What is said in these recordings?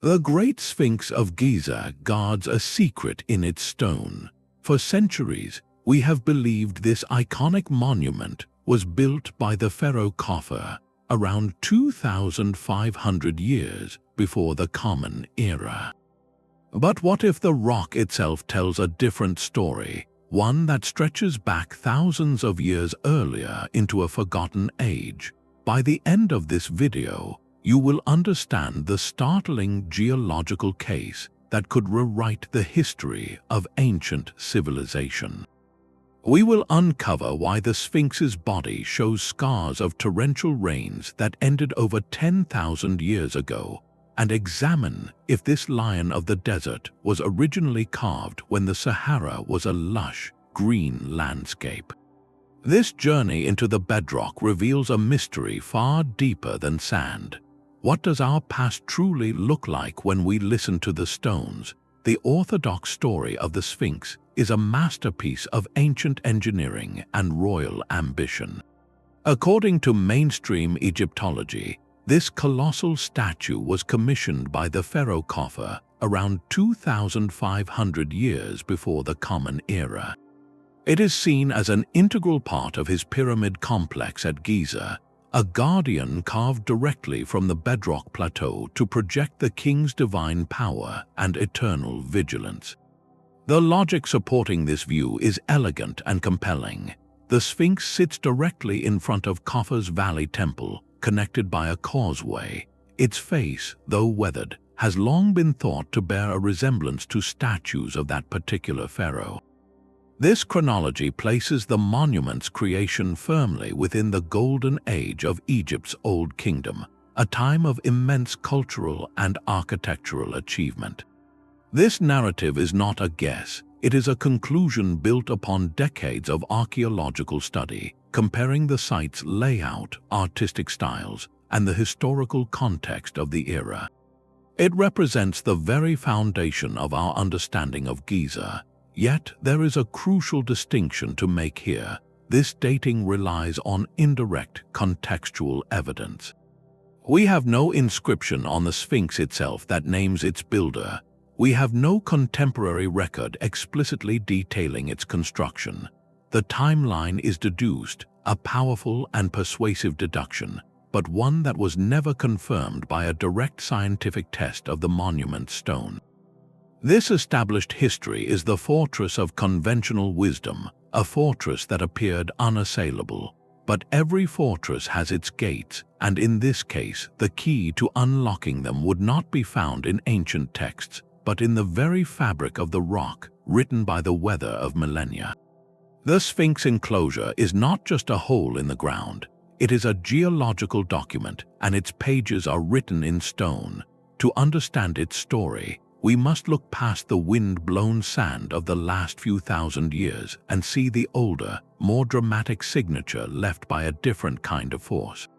The Great Sphinx of Giza guards a secret in its stone. For centuries, we have believed this iconic monument was built by the Pharaoh Khafre around 2,500 years before the Common Era. But what if the rock itself tells a different story, one that stretches back thousands of years earlier into a forgotten age? By the end of this video, you will understand the startling geological case that could rewrite the history of ancient civilization. We will uncover why the Sphinx's body shows scars of torrential rains that ended over 10,000 years ago, and examine if this lion of the desert was originally carved when the Sahara was a lush, green landscape. This journey into the bedrock reveals a mystery far deeper than sand. What does our past truly look like when we listen to the stones? The orthodox story of the Sphinx is a masterpiece of ancient engineering and royal ambition. According to mainstream Egyptology, this colossal statue was commissioned by the Pharaoh Khafre around 2,500 years before the Common Era. It is seen as an integral part of his pyramid complex at Giza, a guardian carved directly from the bedrock plateau to project the king's divine power and eternal vigilance. The logic supporting this view is elegant and compelling. The Sphinx sits directly in front of Khafre's Valley Temple, connected by a causeway. Its face, though weathered, has long been thought to bear a resemblance to statues of that particular pharaoh. This chronology places the monument's creation firmly within the golden age of Egypt's Old Kingdom, a time of immense cultural and architectural achievement. This narrative is not a guess, it is a conclusion built upon decades of archaeological study, comparing the site's layout, artistic styles, and the historical context of the era. It represents the very foundation of our understanding of Giza. Yet there is a crucial distinction to make here. This dating relies on indirect contextual evidence. We have no inscription on the Sphinx itself that names its builder. We have no contemporary record explicitly detailing its construction. The timeline is deduced, a powerful and persuasive deduction, but one that was never confirmed by a direct scientific test of the monument's stone. This established history is the fortress of conventional wisdom, a fortress that appeared unassailable. But every fortress has its gates, and in this case, the key to unlocking them would not be found in ancient texts, but in the very fabric of the rock, written by the weather of millennia. The Sphinx enclosure is not just a hole in the ground. It is a geological document, and its pages are written in stone. To understand its story, we must look past the wind-blown sand of the last few thousand years and see the older, more dramatic signature left by a different kind of force.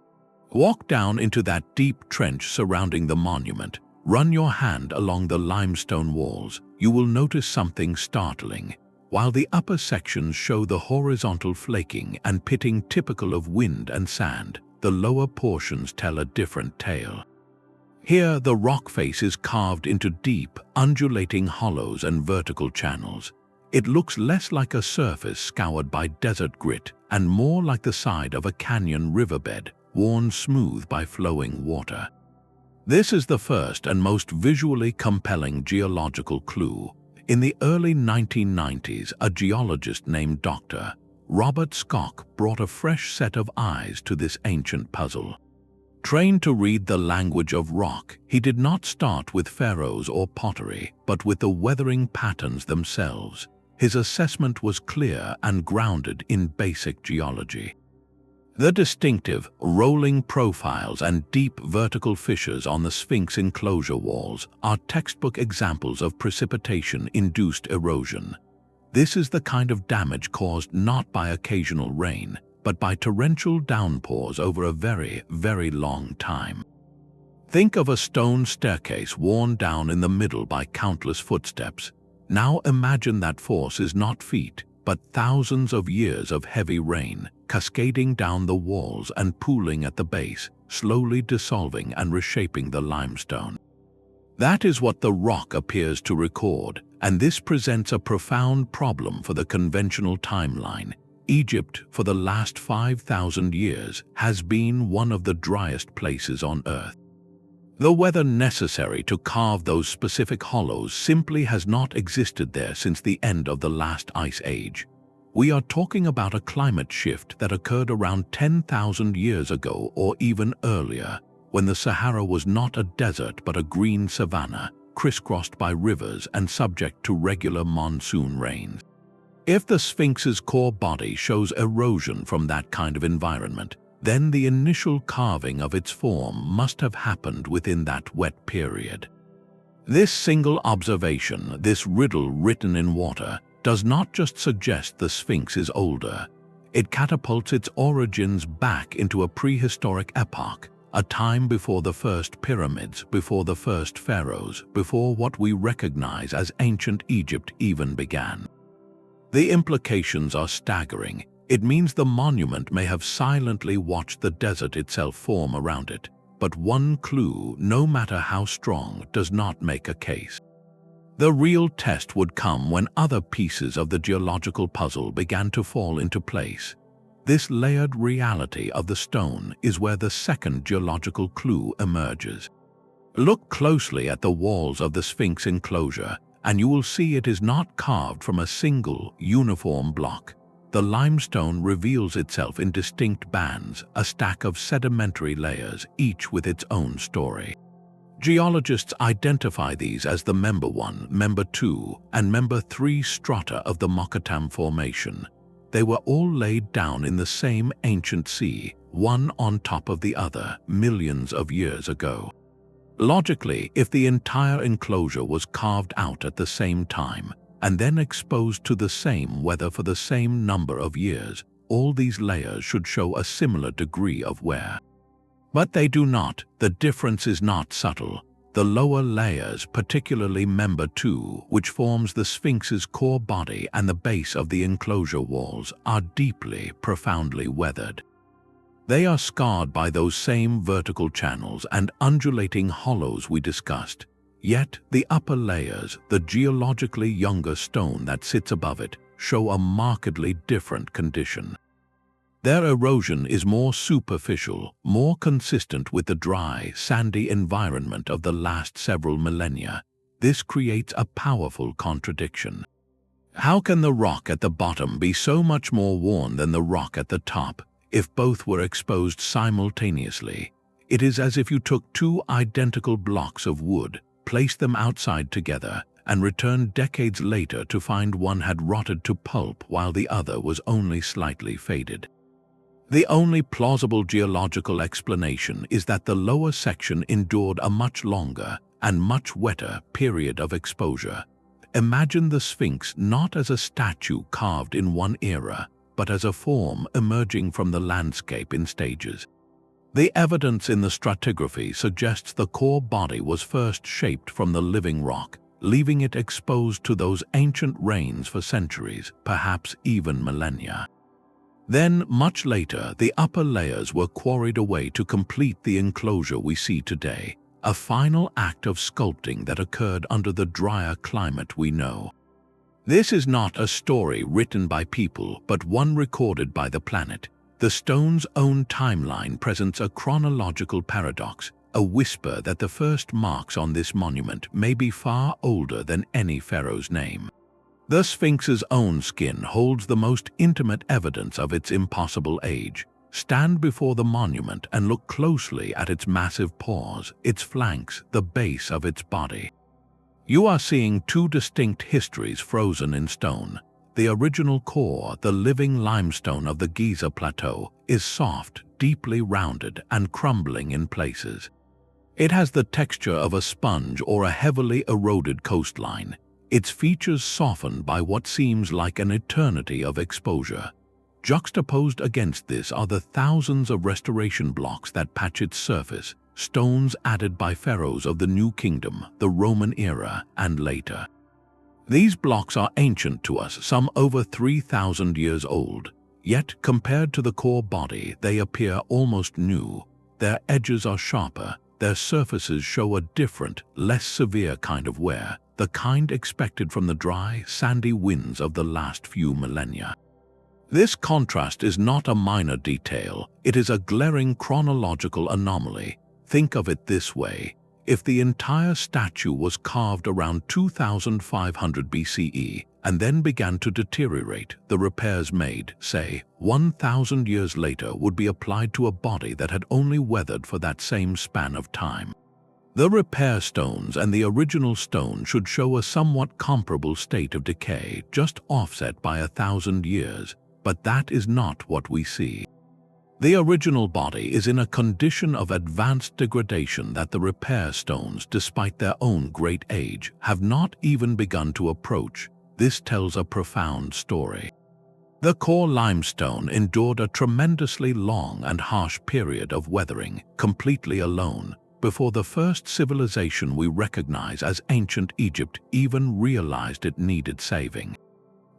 Walk down into that deep trench surrounding the monument. Run your hand along the limestone walls. You will notice something startling. While the upper sections show the horizontal flaking and pitting typical of wind and sand, the lower portions tell a different tale. Here, the rock face is carved into deep, undulating hollows and vertical channels. It looks less like a surface scoured by desert grit and more like the side of a canyon riverbed, worn smooth by flowing water. This is the first and most visually compelling geological clue. In the early 1990s, a geologist named Dr. Robert Schoch brought a fresh set of eyes to this ancient puzzle. Trained to read the language of rock, he did not start with pharaohs or pottery, but with the weathering patterns themselves. His assessment was clear and grounded in basic geology. The distinctive, rolling profiles and deep vertical fissures on the Sphinx enclosure walls are textbook examples of precipitation-induced erosion. This is the kind of damage caused not by occasional rain, but by torrential downpours over a very, very long time. Think of a stone staircase worn down in the middle by countless footsteps. Now imagine that force is not feet, but thousands of years of heavy rain, cascading down the walls and pooling at the base, slowly dissolving and reshaping the limestone. That is what the rock appears to record, and this presents a profound problem for the conventional timeline. Egypt, for the last 5,000 years, has been one of the driest places on Earth. The weather necessary to carve those specific hollows simply has not existed there since the end of the last ice age. We are talking about a climate shift that occurred around 10,000 years ago or even earlier, when the Sahara was not a desert but a green savanna, crisscrossed by rivers and subject to regular monsoon rains. If the Sphinx's core body shows erosion from that kind of environment, then the initial carving of its form must have happened within that wet period. This single observation, this riddle written in water, does not just suggest the Sphinx is older. It catapults its origins back into a prehistoric epoch, a time before the first pyramids, before the first pharaohs, before what we recognize as ancient Egypt even began. The implications are staggering. It means the monument may have silently watched the desert itself form around it, but one clue, no matter how strong, does not make a case. The real test would come when other pieces of the geological puzzle began to fall into place. This layered reality of the stone is where the second geological clue emerges. Look closely at the walls of the Sphinx enclosure, and you will see it is not carved from a single, uniform block. The limestone reveals itself in distinct bands, a stack of sedimentary layers, each with its own story. Geologists identify these as the Member 1, Member 2, and Member 3 strata of the Mokattam Formation. They were all laid down in the same ancient sea, one on top of the other, millions of years ago. Logically, if the entire enclosure was carved out at the same time, and then exposed to the same weather for the same number of years, all these layers should show a similar degree of wear. But they do not. The difference is not subtle. The lower layers, particularly Member 2, which forms the Sphinx's core body and the base of the enclosure walls, are deeply, profoundly weathered. They are scarred by those same vertical channels and undulating hollows we discussed. Yet the upper layers, the geologically younger stone that sits above it, show a markedly different condition. Their erosion is more superficial, more consistent with the dry, sandy environment of the last several millennia. This creates a powerful contradiction. How can the rock at the bottom be so much more worn than the rock at the top, if both were exposed simultaneously? It is as if you took two identical blocks of wood, placed them outside together, and returned decades later to find one had rotted to pulp while the other was only slightly faded. The only plausible geological explanation is that the lower section endured a much longer and much wetter period of exposure. Imagine the Sphinx not as a statue carved in one era, but as a form emerging from the landscape in stages. The evidence in the stratigraphy suggests the core body was first shaped from the living rock, leaving it exposed to those ancient rains for centuries, perhaps even millennia. Then, much later, the upper layers were quarried away to complete the enclosure we see today, a final act of sculpting that occurred under the drier climate we know. This is not a story written by people, but one recorded by the planet. The stone's own timeline presents a chronological paradox, a whisper that the first marks on this monument may be far older than any pharaoh's name. The Sphinx's own skin holds the most intimate evidence of its impossible age. Stand before the monument and look closely at its massive paws, its flanks, the base of its body. You are seeing two distinct histories frozen in stone. The original core, the living limestone of the Giza plateau, is soft, deeply rounded, and crumbling in places. It has the texture of a sponge or a heavily eroded coastline, its features softened by what seems like an eternity of exposure. Juxtaposed against this are the thousands of restoration blocks that patch its surface, stones added by pharaohs of the New Kingdom, the Roman era, and later. These blocks are ancient to us, some over 3,000 years old, yet compared to the core body, they appear almost new. Their edges are sharper, their surfaces show a different, less severe kind of wear, the kind expected from the dry, sandy winds of the last few millennia. This contrast is not a minor detail, it is a glaring chronological anomaly. Think of it this way: if the entire statue was carved around 2500 BCE and then began to deteriorate, the repairs made, say, 1000 years later would be applied to a body that had only weathered for that same span of time. The repair stones and the original stone should show a somewhat comparable state of decay, just offset by 1000 years, but that is not what we see. The original body is in a condition of advanced degradation that the repair stones, despite their own great age, have not even begun to approach. This tells a profound story. The core limestone endured a tremendously long and harsh period of weathering, completely alone, before the first civilization we recognize as ancient Egypt even realized it needed saving.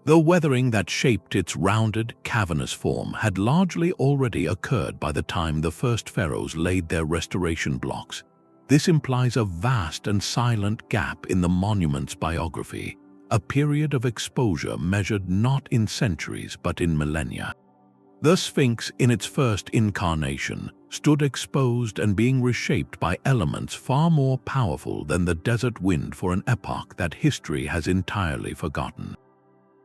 The weathering that shaped its rounded, cavernous form had largely already occurred by the time the first pharaohs laid their restoration blocks. This implies a vast and silent gap in the monument's biography, a period of exposure measured not in centuries but in millennia. The Sphinx, in its first incarnation, stood exposed and being reshaped by elements far more powerful than the desert wind for an epoch that history has entirely forgotten.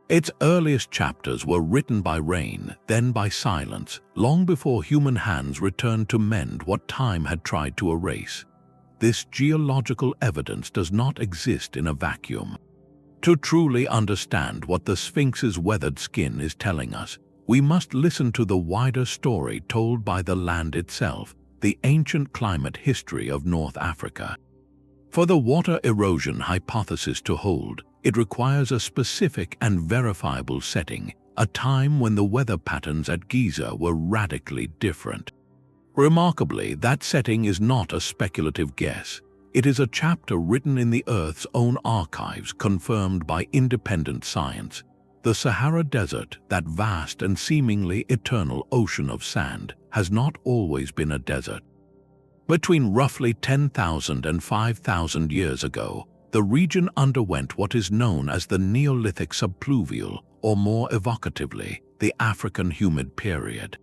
Its earliest chapters were written by rain, then by silence, long before human hands returned to mend what time had tried to erase. This geological evidence does not exist in a vacuum. To truly understand what the Sphinx's weathered skin is telling us, we must listen to the wider story told by the land itself, the ancient climate history of North Africa. For the water erosion hypothesis to hold, it requires a specific and verifiable setting, a time when the weather patterns at Giza were radically different. Remarkably, that setting is not a speculative guess. It is a chapter written in the Earth's own archives, confirmed by independent science. The Sahara Desert, that vast and seemingly eternal ocean of sand, has not always been a desert. Between roughly 10,000 and 5,000 years ago, the region underwent what is known as the Neolithic subpluvial, or more evocatively, the African Humid period.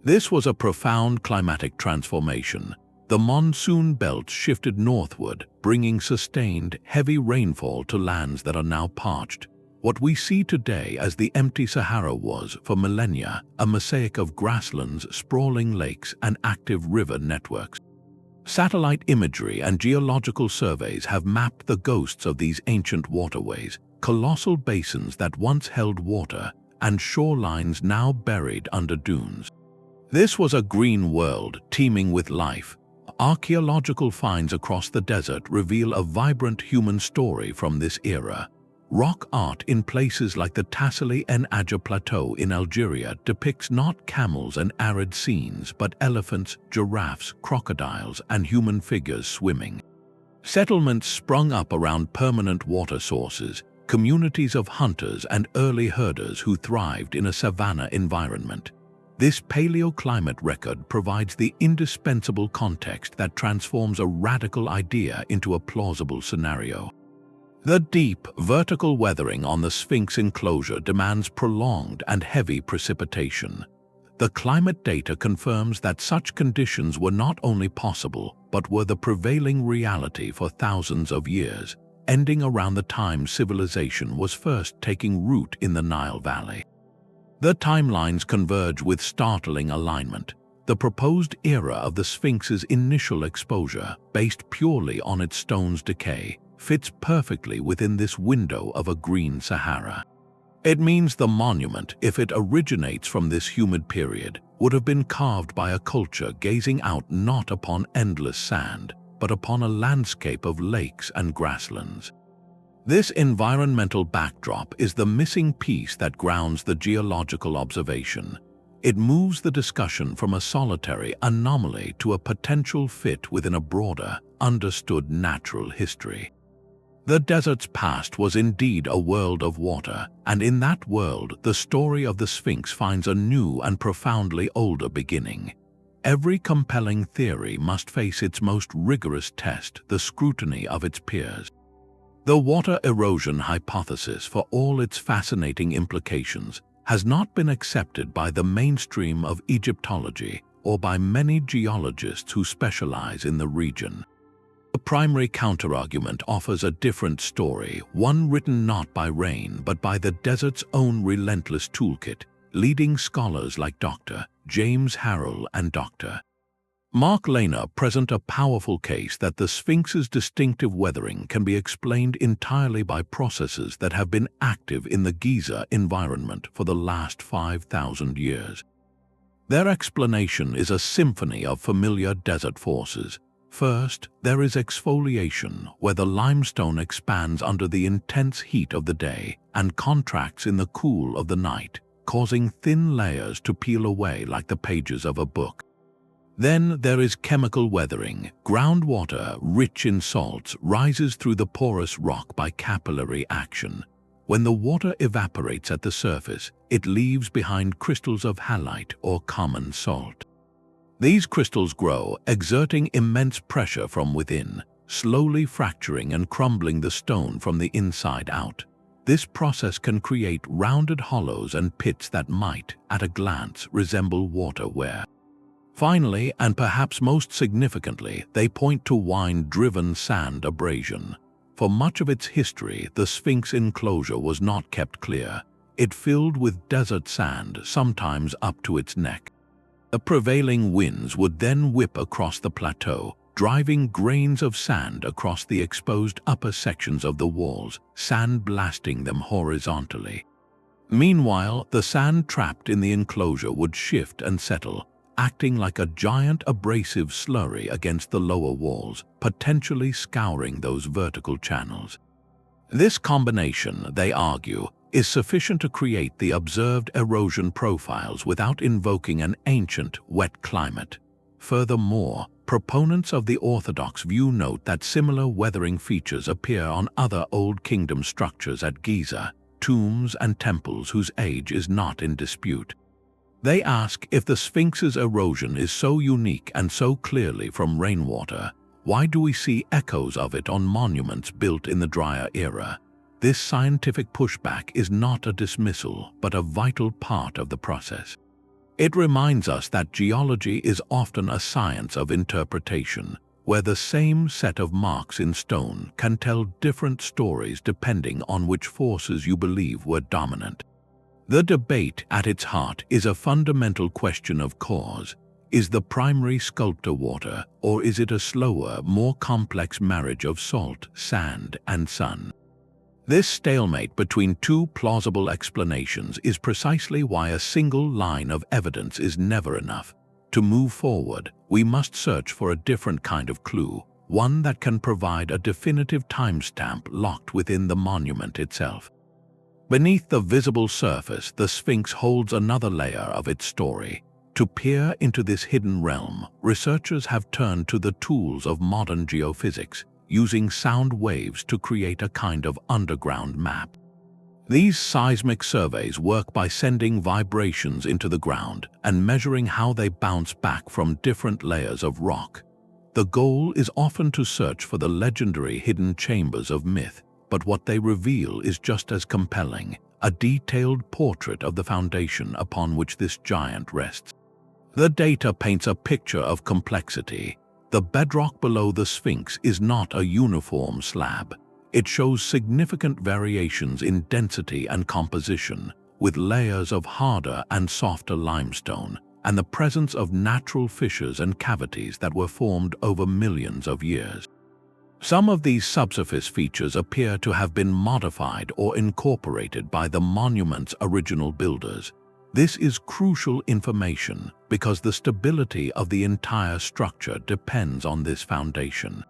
This was a profound climatic transformation. The monsoon belt shifted northward, bringing sustained, heavy rainfall to lands that are now parched. What we see today as the empty Sahara was, for millennia, a mosaic of grasslands, sprawling lakes, and active river networks. Satellite imagery and geological surveys have mapped the ghosts of these ancient waterways, colossal basins that once held water, and shorelines now buried under dunes. This was a green world teeming with life. Archaeological finds across the desert reveal a vibrant human story from this era. Rock art in places like the Tassili en Adja Plateau in Algeria depicts not camels and arid scenes, but elephants, giraffes, crocodiles, and human figures swimming. Settlements sprung up around permanent water sources, communities of hunters and early herders who thrived in a savanna environment. This paleoclimate record provides the indispensable context that transforms a radical idea into a plausible scenario. The deep, vertical weathering on the Sphinx enclosure demands prolonged and heavy precipitation. The climate data confirms that such conditions were not only possible, but were the prevailing reality for thousands of years, ending around the time civilization was first taking root in the Nile Valley. The timelines converge with startling alignment. The proposed era of the Sphinx's initial exposure, based purely on its stone's decay, fits perfectly within this window of a green Sahara. It means the monument, if it originates from this humid period, would have been carved by a culture gazing out not upon endless sand, but upon a landscape of lakes and grasslands. This environmental backdrop is the missing piece that grounds the geological observation. It moves the discussion from a solitary anomaly to a potential fit within a broader, understood natural history. The desert's past was indeed a world of water, and in that world the story of the Sphinx finds a new and profoundly older beginning. every compelling theory must face its most rigorous test, the scrutiny of its peers. The water erosion hypothesis, for all its fascinating implications, has not been accepted by the mainstream of Egyptology or by many geologists who specialize in the region. The primary counterargument offers a different story, one written not by rain but by the desert's own relentless toolkit, leading scholars like Dr. James Harrell and Dr. Mark Lehner present a powerful case that the Sphinx's distinctive weathering can be explained entirely by processes that have been active in the Giza environment for the last 5,000 years. Their explanation is a symphony of familiar desert forces. First, there is exfoliation, where the limestone expands under the intense heat of the day and contracts in the cool of the night, causing thin layers to peel away like the pages of a book. Then there is chemical weathering. Groundwater, rich in salts, rises through the porous rock by capillary action. When the water evaporates at the surface, it leaves behind crystals of halite or common salt. These crystals grow, exerting immense pressure from within, slowly fracturing and crumbling the stone from the inside out. This process can create rounded hollows and pits that might, at a glance, resemble water wear. Finally, and perhaps most significantly, they point to wind-driven sand abrasion. For much of its history, the Sphinx enclosure was not kept clear. It filled with desert sand, sometimes up to its neck. The prevailing winds would then whip across the plateau, driving grains of sand across the exposed upper sections of the walls, sand-blasting them horizontally. Meanwhile, the sand trapped in the enclosure would shift and settle, acting like a giant abrasive slurry against the lower walls, potentially scouring those vertical channels. This combination, they argue, is sufficient to create the observed erosion profiles without invoking an ancient, wet climate. Furthermore, proponents of the orthodox view note that similar weathering features appear on other Old Kingdom structures at Giza, tombs and temples whose age is not in dispute. They ask, if the Sphinx's erosion is so unique and so clearly from rainwater, why do we see echoes of it on monuments built in the drier era? This scientific pushback is not a dismissal, but a vital part of the process. It reminds us that geology is often a science of interpretation, where the same set of marks in stone can tell different stories depending on which forces you believe were dominant. The debate at its heart is a fundamental question of cause. Is the primary sculptor water, or is it a slower, more complex marriage of salt, sand, and sun? This stalemate between two plausible explanations is precisely why a single line of evidence is never enough. To move forward, we must search for a different kind of clue, one that can provide a definitive timestamp locked within the monument itself. Beneath the visible surface, the Sphinx holds another layer of its story. To peer into this hidden realm, researchers have turned to the tools of modern geophysics, using sound waves to create a kind of underground map. These seismic surveys work by sending vibrations into the ground and measuring how they bounce back from different layers of rock. The goal is often to search for the legendary hidden chambers of myth, but what they reveal is just as compelling, a detailed portrait of the foundation upon which this giant rests. The data paints a picture of complexity. The bedrock below the Sphinx is not a uniform slab. It shows significant variations in density and composition, with layers of harder and softer limestone, and the presence of natural fissures and cavities that were formed over millions of years. Some of these subsurface features appear to have been modified or incorporated by the monument's original builders. This is crucial information because the stability of the entire structure depends on this foundation.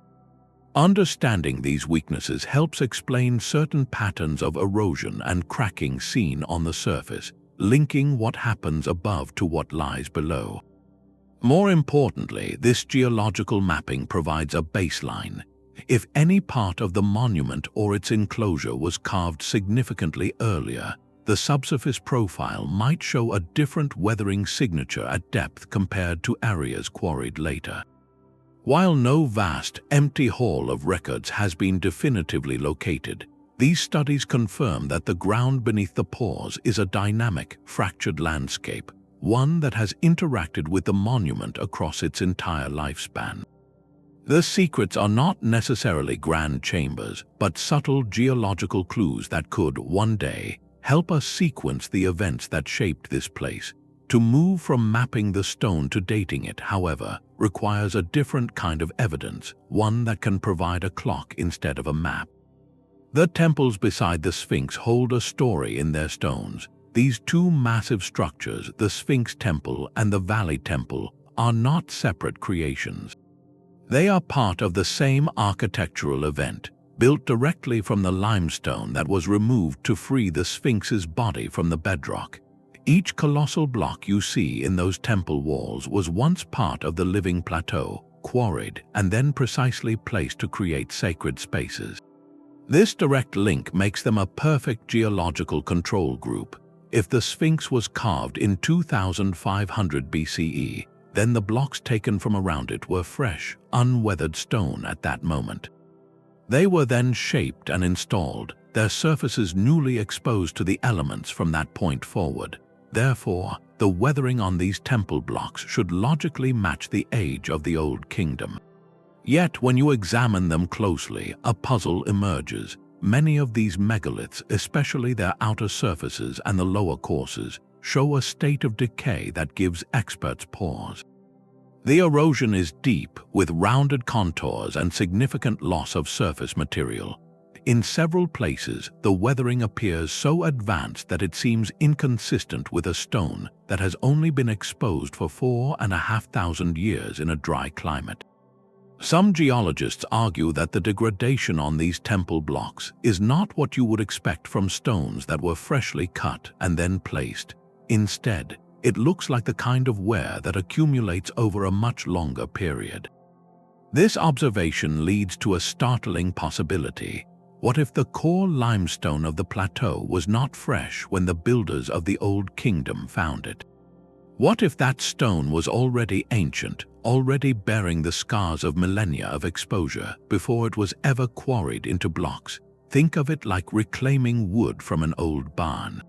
Understanding these weaknesses helps explain certain patterns of erosion and cracking seen on the surface, linking what happens above to what lies below. More importantly, this geological mapping provides a baseline. If any part of the monument or its enclosure was carved significantly earlier, the subsurface profile might show a different weathering signature at depth compared to areas quarried later. While no vast, empty hall of records has been definitively located, these studies confirm that the ground beneath the pores is a dynamic, fractured landscape, one that has interacted with the monument across its entire lifespan. The secrets are not necessarily grand chambers, but subtle geological clues that could, one day, help us sequence the events that shaped this place. To move from mapping the stone to dating it, however, requires a different kind of evidence, one that can provide a clock instead of a map. The temples beside the Sphinx hold a story in their stones. These two massive structures, the Sphinx Temple and the Valley Temple, are not separate creations. They are part of the same architectural event, built directly from the limestone that was removed to free the Sphinx's body from the bedrock. Each colossal block you see in those temple walls was once part of the living plateau, quarried and then precisely placed to create sacred spaces. This direct link makes them a perfect geological control group. If the Sphinx was carved in 2500 BCE, then the blocks taken from around it were fresh, unweathered stone at that moment. They were then shaped and installed, their surfaces newly exposed to the elements from that point forward. Therefore, the weathering on these temple blocks should logically match the age of the Old Kingdom. Yet, when you examine them closely, a puzzle emerges. Many of these megaliths, especially their outer surfaces and the lower courses, show a state of decay that gives experts pause. The erosion is deep, with rounded contours and significant loss of surface material. In several places, the weathering appears so advanced that it seems inconsistent with a stone that has only been exposed for 4,500 years in a dry climate. Some geologists argue that the degradation on these temple blocks is not what you would expect from stones that were freshly cut and then placed. Instead, it looks like the kind of wear that accumulates over a much longer period. This observation leads to a startling possibility. What if the core limestone of the plateau was not fresh when the builders of the Old Kingdom found it? What if that stone was already ancient, already bearing the scars of millennia of exposure before it was ever quarried into blocks? Think of it like reclaiming wood from an old barn.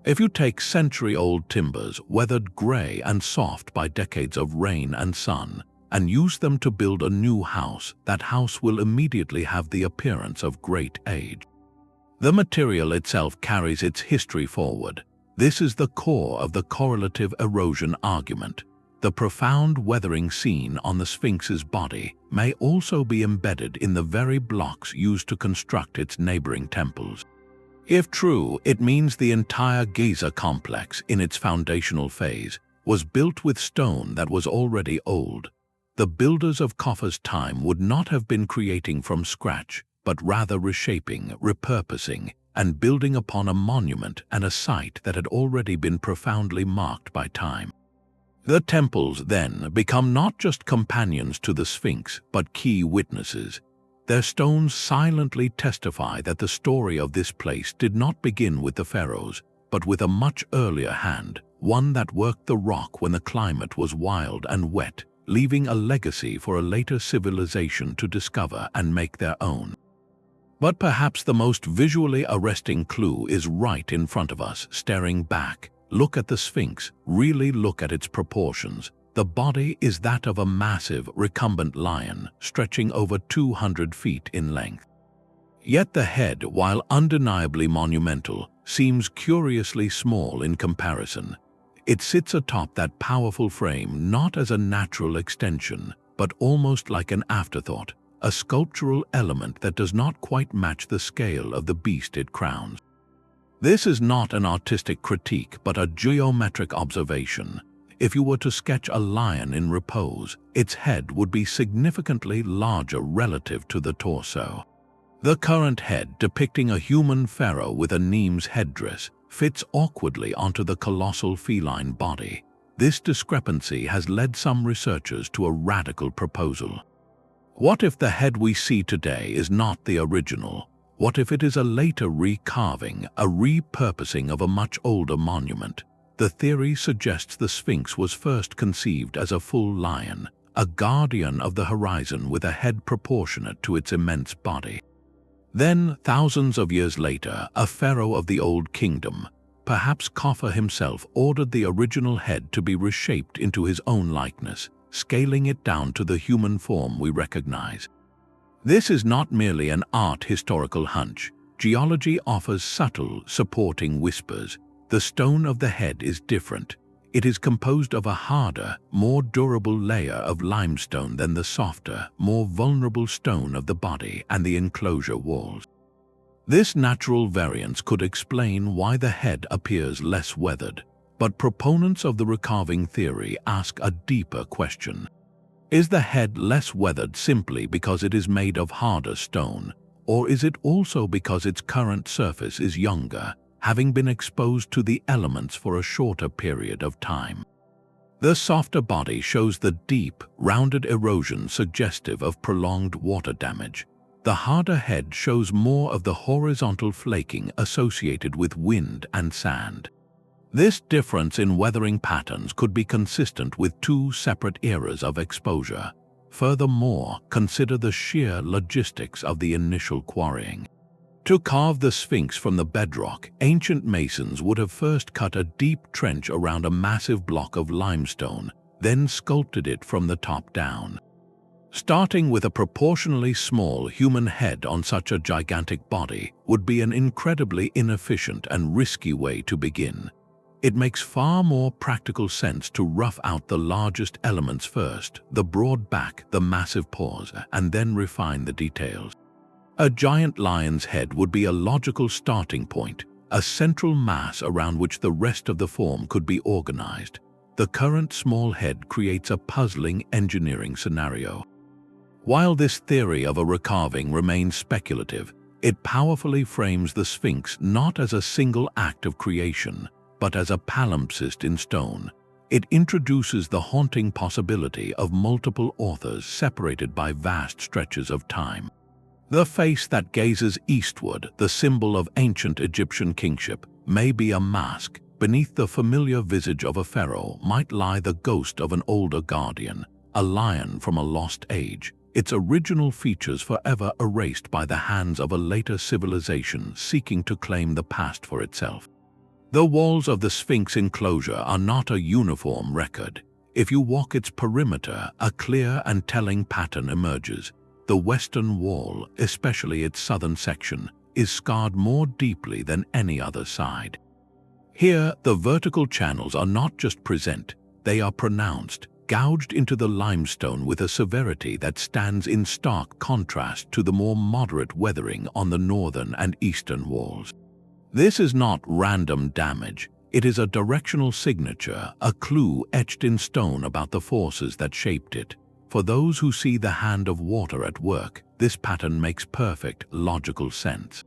If you take century-old timbers, weathered gray and soft by decades of rain and sun, and use them to build a new house, that house will immediately have the appearance of great age. The material itself carries its history forward. This is the core of the correlative erosion argument. The profound weathering seen on the Sphinx's body may also be embedded in the very blocks used to construct its neighboring temples. If true, it means the entire Giza complex, in its foundational phase, was built with stone that was already old. The builders of Khafre's time would not have been creating from scratch, but rather reshaping, repurposing, and building upon a monument and a site that had already been profoundly marked by time. The temples, then, become not just companions to the Sphinx, but key witnesses. Their stones silently testify that the story of this place did not begin with the pharaohs, but with a much earlier hand, one that worked the rock when the climate was wild and wet, leaving a legacy for a later civilization to discover and make their own. But perhaps the most visually arresting clue is right in front of us, staring back. Look at the Sphinx, really look at its proportions. The body is that of a massive, recumbent lion, stretching over 200 feet in length. Yet the head, while undeniably monumental, seems curiously small in comparison. It sits atop that powerful frame not as a natural extension, but almost like an afterthought, a sculptural element that does not quite match the scale of the beast it crowns. This is not an artistic critique, but a geometric observation. If you were to sketch a lion in repose, its head would be significantly larger relative to the torso. The current head, depicting a human pharaoh with a Nemes headdress, fits awkwardly onto the colossal feline body. This discrepancy has led some researchers to a radical proposal. What if the head we see today is not the original? What if it is a later recarving, a repurposing of a much older monument? The theory suggests the Sphinx was first conceived as a full lion, a guardian of the horizon with a head proportionate to its immense body. Then, thousands of years later, a pharaoh of the Old Kingdom, perhaps Khafre himself, ordered the original head to be reshaped into his own likeness, scaling it down to the human form we recognize. This is not merely an art historical hunch. Geology offers subtle, supporting whispers. The stone of the head is different. It is composed of a harder, more durable layer of limestone than the softer, more vulnerable stone of the body and the enclosure walls. This natural variance could explain why the head appears less weathered, but proponents of the recarving theory ask a deeper question. Is the head less weathered simply because it is made of harder stone, or is it also because its current surface is younger, having been exposed to the elements for a shorter period of time? The softer body shows the deep, rounded erosion suggestive of prolonged water damage. The harder head shows more of the horizontal flaking associated with wind and sand. This difference in weathering patterns could be consistent with two separate eras of exposure. Furthermore, consider the sheer logistics of the initial quarrying. To carve the Sphinx from the bedrock, ancient masons would have first cut a deep trench around a massive block of limestone, then sculpted it from the top down. Starting with a proportionally small human head on such a gigantic body would be an incredibly inefficient and risky way to begin. It makes far more practical sense to rough out the largest elements first, the broad back, the massive paws, and then refine the details. A giant lion's head would be a logical starting point, a central mass around which the rest of the form could be organized. The current small head creates a puzzling engineering scenario. While this theory of a recarving remains speculative, it powerfully frames the Sphinx not as a single act of creation, but as a palimpsest in stone. It introduces the haunting possibility of multiple authors separated by vast stretches of time. The face that gazes eastward, the symbol of ancient Egyptian kingship, may be a mask. Beneath the familiar visage of a pharaoh might lie the ghost of an older guardian, a lion from a lost age, its original features forever erased by the hands of a later civilization seeking to claim the past for itself. The walls of the Sphinx enclosure are not a uniform record. If you walk its perimeter, a clear and telling pattern emerges. The western wall, especially its southern section, is scarred more deeply than any other side. Here, the vertical channels are not just present, they are pronounced, gouged into the limestone with a severity that stands in stark contrast to the more moderate weathering on the northern and eastern walls. This is not random damage. It is a directional signature, a clue etched in stone about the forces that shaped it. For those who see the hand of water at work, this pattern makes perfect, logical sense.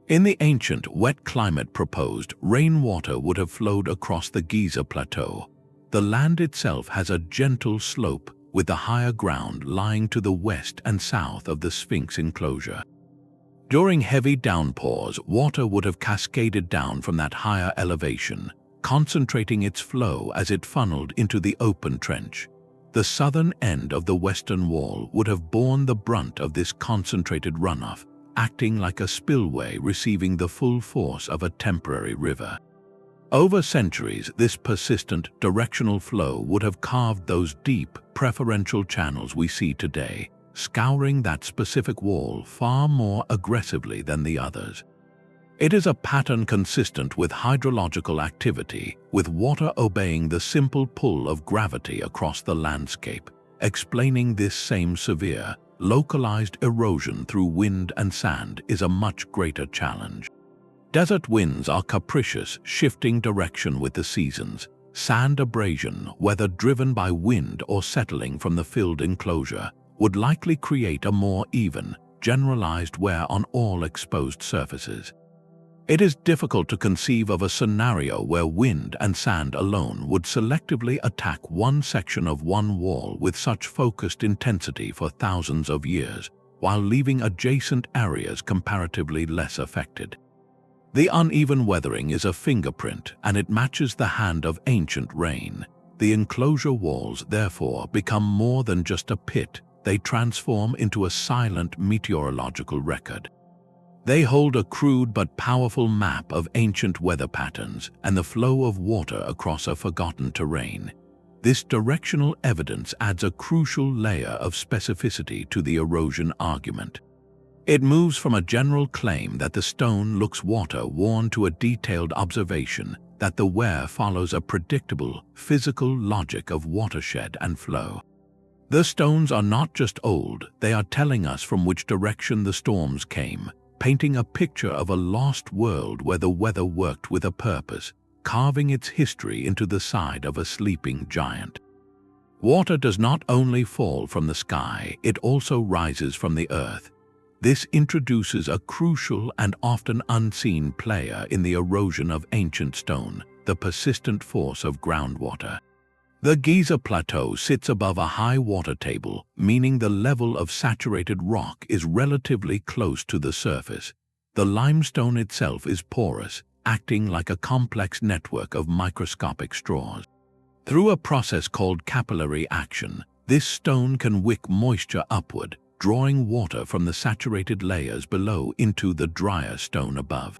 In the ancient, wet climate proposed, rainwater would have flowed across the Giza plateau. The land itself has a gentle slope, with the higher ground lying to the west and south of the Sphinx enclosure. During heavy downpours, water would have cascaded down from that higher elevation, concentrating its flow as it funneled into the open trench. The southern end of the western wall would have borne the brunt of this concentrated runoff, acting like a spillway receiving the full force of a temporary river. Over centuries, this persistent, directional flow would have carved those deep, preferential channels we see today, scouring that specific wall far more aggressively than the others. It is a pattern consistent with hydrological activity, with water obeying the simple pull of gravity across the landscape, explaining this same severe, localized erosion through wind and sand is a much greater challenge. Desert winds are capricious, shifting direction with the seasons. Sand abrasion, whether driven by wind or settling from the filled enclosure, would likely create a more even, generalized wear on all exposed surfaces. It is difficult to conceive of a scenario where wind and sand alone would selectively attack one section of one wall with such focused intensity for thousands of years, while leaving adjacent areas comparatively less affected. The uneven weathering is a fingerprint, and it matches the hand of ancient rain. The enclosure walls, therefore, become more than just a pit. They transform into a silent meteorological record. They hold a crude but powerful map of ancient weather patterns and the flow of water across a forgotten terrain. This directional evidence adds a crucial layer of specificity to the erosion argument. It moves from a general claim that the stone looks water-worn to a detailed observation that the wear follows a predictable, physical logic of watershed and flow. The stones are not just old, they are telling us from which direction the storms came, painting a picture of a lost world where the weather worked with a purpose, carving its history into the side of a sleeping giant. Water does not only fall from the sky, it also rises from the earth. This introduces a crucial and often unseen player in the erosion of ancient stone, the persistent force of groundwater. The Giza plateau sits above a high water table, meaning the level of saturated rock is relatively close to the surface. The limestone itself is porous, acting like a complex network of microscopic straws. Through a process called capillary action, this stone can wick moisture upward, drawing water from the saturated layers below into the drier stone above.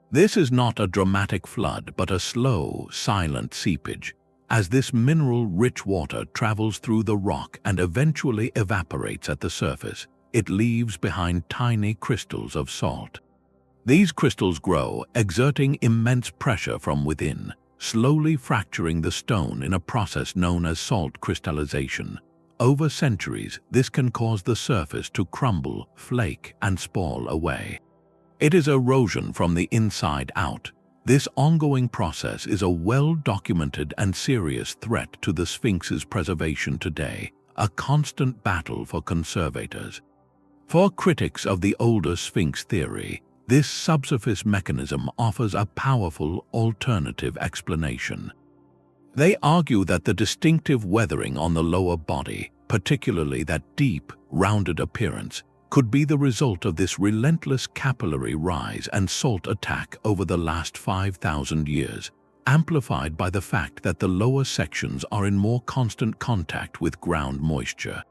This is not a dramatic flood, but a slow, silent seepage. As this mineral-rich water travels through the rock and eventually evaporates at the surface, it leaves behind tiny crystals of salt. These crystals grow, exerting immense pressure from within, slowly fracturing the stone in a process known as salt crystallization. Over centuries, this can cause the surface to crumble, flake, and spall away. It is erosion from the inside out. This ongoing process is a well-documented and serious threat to the Sphinx's preservation today, a constant battle for conservators. For critics of the older Sphinx theory, this subsurface mechanism offers a powerful alternative explanation. They argue that the distinctive weathering on the lower body, particularly that deep, rounded appearance, could be the result of this relentless capillary rise and salt attack over the last 5,000 years, amplified by the fact that the lower sections are in more constant contact with ground moisture.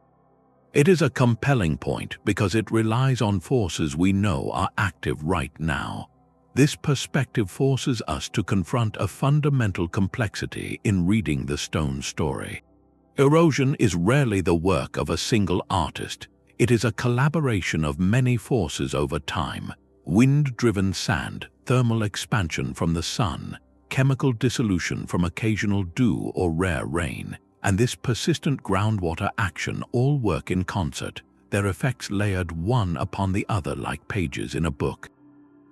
It is a compelling point because it relies on forces we know are active right now. This perspective forces us to confront a fundamental complexity in reading the stone story. Erosion is rarely the work of a single artist. It is a collaboration of many forces over time: wind-driven sand, thermal expansion from the sun, chemical dissolution from occasional dew or rare rain, and this persistent groundwater action all work in concert, their effects layered one upon the other like pages in a book.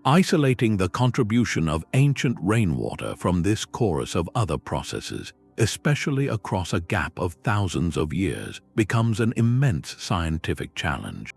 Isolating the contribution of ancient rainwater from this chorus of other processes, especially across a gap of thousands of years, becomes an immense scientific challenge.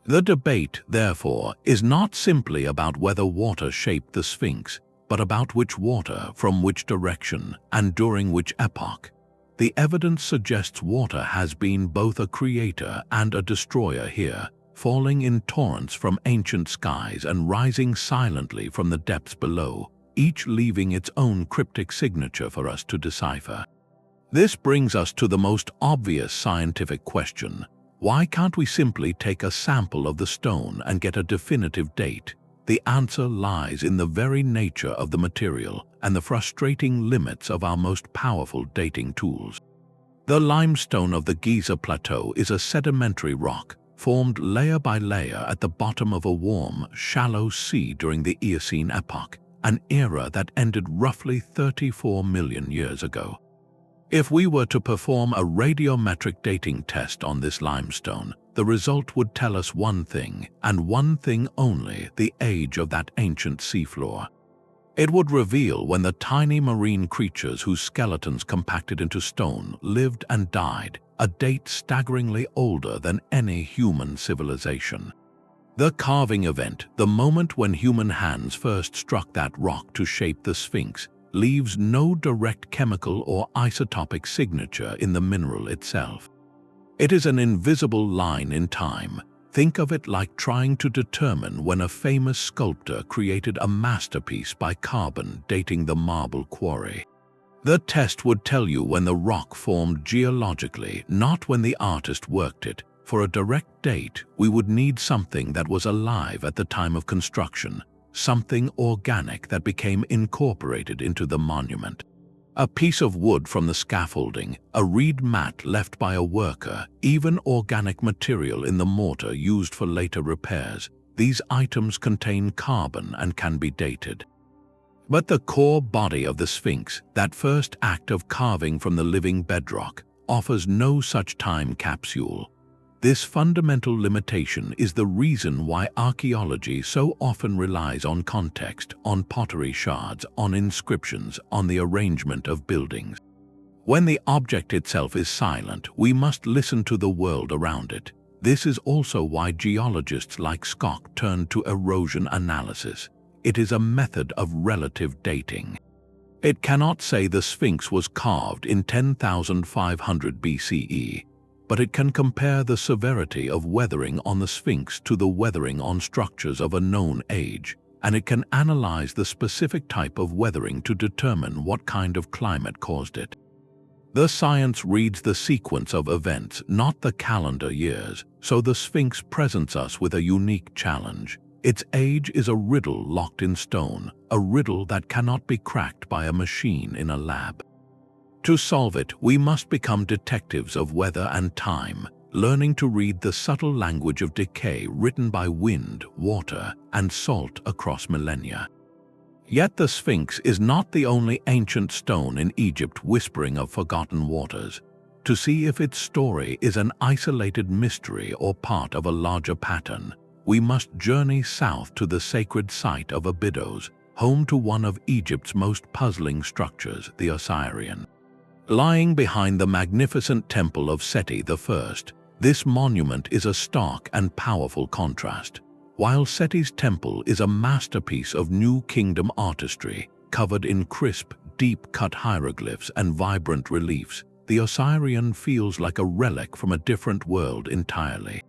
The debate, therefore, is not simply about whether water shaped the Sphinx, but about which water, from which direction, and during which epoch. The evidence suggests water has been both a creator and a destroyer here, falling in torrents from ancient skies and rising silently from the depths below, each leaving its own cryptic signature for us to decipher. This brings us to the most obvious scientific question: why can't we simply take a sample of the stone and get a definitive date? The answer lies in the very nature of the material and the frustrating limits of our most powerful dating tools. The limestone of the Giza plateau is a sedimentary rock formed layer by layer at the bottom of a warm, shallow sea during the Eocene epoch, an era that ended roughly 34 million years ago. If we were to perform a radiometric dating test on this limestone, the result would tell us one thing, and one thing only: the age of that ancient seafloor. It would reveal when the tiny marine creatures whose skeletons compacted into stone lived and died, a date staggeringly older than any human civilization. The carving event, the moment when human hands first struck that rock to shape the Sphinx, leaves no direct chemical or isotopic signature in the mineral itself. It is an invisible line in time, Think of it like trying to determine when a famous sculptor created a masterpiece by carbon dating the marble quarry. The test would tell you when the rock formed geologically, not when the artist worked it. For a direct date, we would need something that was alive at the time of construction, something organic that became incorporated into the monument. A piece of wood from the scaffolding, a reed mat left by a worker, even organic material in the mortar used for later repairs. These items contain carbon and can be dated. But the core body of the Sphinx, that first act of carving from the living bedrock, offers no such time capsule. This fundamental limitation is the reason why archaeology so often relies on context, on pottery shards, on inscriptions, on the arrangement of buildings. When the object itself is silent, we must listen to the world around it. This is also why geologists like Scott turn to erosion analysis. It is a method of relative dating. It cannot say the Sphinx was carved in 10,500 BCE. But it can compare the severity of weathering on the Sphinx to the weathering on structures of a known age, and it can analyze the specific type of weathering to determine what kind of climate caused it. The science reads the sequence of events, not the calendar years, so the Sphinx presents us with a unique challenge. Its age is a riddle locked in stone, a riddle that cannot be cracked by a machine in a lab. To solve it, we must become detectives of weather and time, learning to read the subtle language of decay written by wind, water, and salt across millennia. Yet the Sphinx is not the only ancient stone in Egypt whispering of forgotten waters. To see if its story is an isolated mystery or part of a larger pattern, we must journey south to the sacred site of Abydos, home to one of Egypt's most puzzling structures, the Osireion. Lying behind the magnificent temple of Seti I, this monument is a stark and powerful contrast. While Seti's temple is a masterpiece of New Kingdom artistry, covered in crisp, deep-cut hieroglyphs and vibrant reliefs, the Osireion feels like a relic from a different world entirely.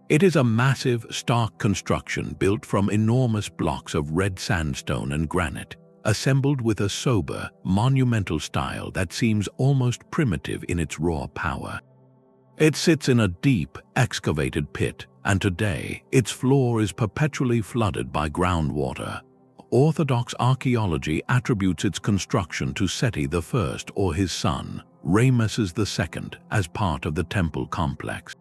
It is a massive, stark construction built from enormous blocks of red sandstone and granite, assembled with a sober, monumental style that seems almost primitive in its raw power. It sits in a deep, excavated pit, and today its floor is perpetually flooded by groundwater. Orthodox archaeology attributes its construction to Seti I or his son, Ramesses II, as part of the temple complex.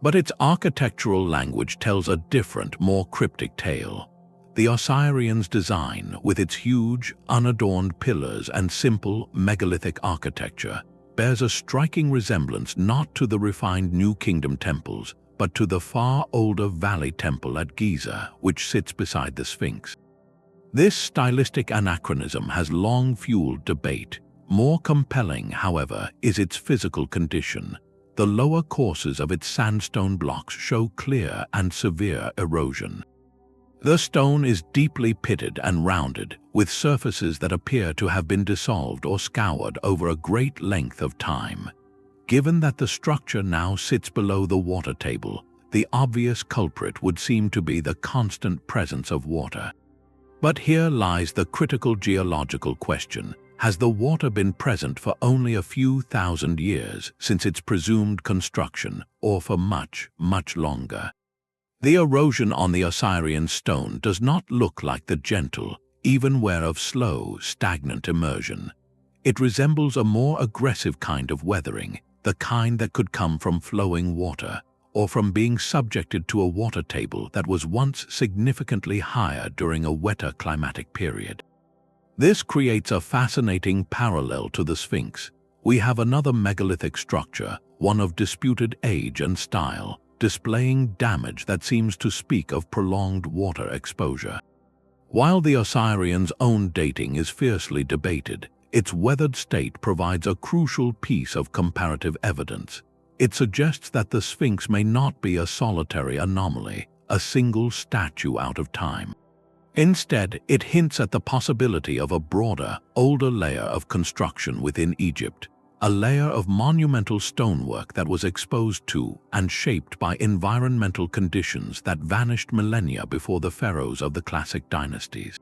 But its architectural language tells a different, more cryptic tale. The Osireion's design, with its huge, unadorned pillars and simple, megalithic architecture, bears a striking resemblance not to the refined New Kingdom temples, but to the far older Valley Temple at Giza, which sits beside the Sphinx. This stylistic anachronism has long fueled debate. More compelling, however, is its physical condition. The lower courses of its sandstone blocks show clear and severe erosion. The stone is deeply pitted and rounded, with surfaces that appear to have been dissolved or scoured over a great length of time. Given that the structure now sits below the water table, the obvious culprit would seem to be the constant presence of water. But here lies the critical geological question. Has the water been present for only a few thousand years since its presumed construction, or for much, much longer? The erosion on the Osireion stone does not look like the gentle, even wear of slow, stagnant immersion. It resembles a more aggressive kind of weathering, the kind that could come from flowing water, or from being subjected to a water table that was once significantly higher during a wetter climatic period. This creates a fascinating parallel to the Sphinx. We have another megalithic structure, one of disputed age and style, displaying damage that seems to speak of prolonged water exposure. While the Osireion's own dating is fiercely debated, its weathered state provides a crucial piece of comparative evidence. It suggests that the Sphinx may not be a solitary anomaly, a single statue out of time. Instead, it hints at the possibility of a broader, older layer of construction within Egypt. a layer of monumental stonework that was exposed to and shaped by environmental conditions that vanished millennia before the pharaohs of the classic dynasties.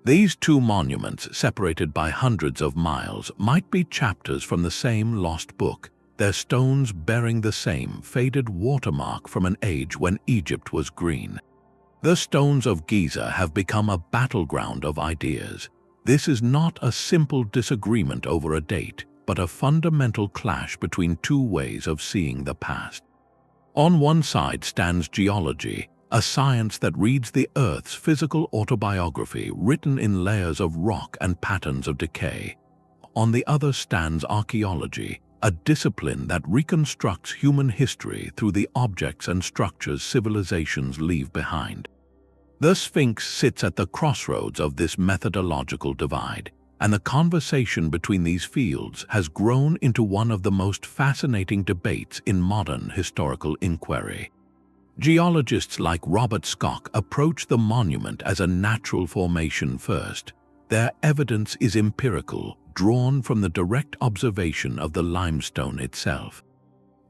These two monuments, separated by hundreds of miles, might be chapters from the same lost book, their stones bearing the same faded watermark from an age when Egypt was green. The stones of Giza have become a battleground of ideas. This is not a simple disagreement over a date, but a fundamental clash between two ways of seeing the past. On one side stands geology, a science that reads the Earth's physical autobiography written in layers of rock and patterns of decay. On the other stands archaeology, a discipline that reconstructs human history through the objects and structures civilizations leave behind. The Sphinx sits at the crossroads of this methodological divide, and the conversation between these fields has grown into one of the most fascinating debates in modern historical inquiry. Geologists like Robert Schoch approach the monument as a natural formation first. Their evidence is empirical, drawn from the direct observation of the limestone itself.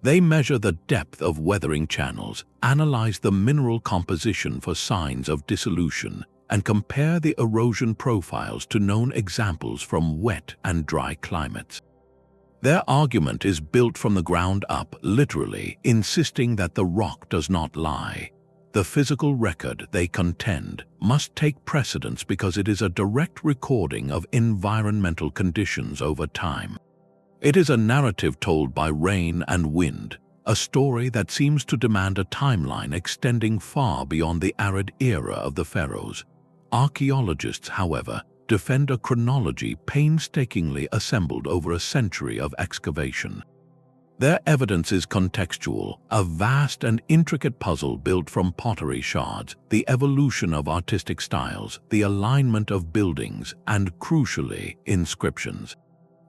They measure the depth of weathering channels, analyze the mineral composition for signs of dissolution, and compare the erosion profiles to known examples from wet and dry climates. Their argument is built from the ground up, literally, insisting that the rock does not lie. The physical record, they contend, must take precedence because it is a direct recording of environmental conditions over time. It is a narrative told by rain and wind, a story that seems to demand a timeline extending far beyond the arid era of the pharaohs. Archaeologists, however, defend a chronology painstakingly assembled over a century of excavation. Their evidence is contextual, a vast and intricate puzzle built from pottery shards, the evolution of artistic styles, the alignment of buildings, and, crucially, inscriptions.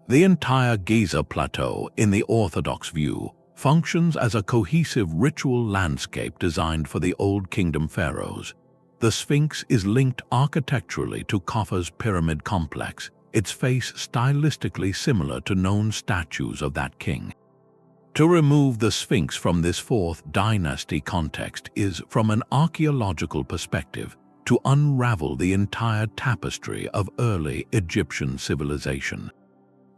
The entire Giza plateau, in the orthodox view, functions as a cohesive ritual landscape designed for the Old Kingdom pharaohs. The Sphinx is linked architecturally to Khufu's pyramid complex, its face stylistically similar to known statues of that king. To remove the Sphinx from this Fourth Dynasty context is, from an archaeological perspective, to unravel the entire tapestry of early Egyptian civilization.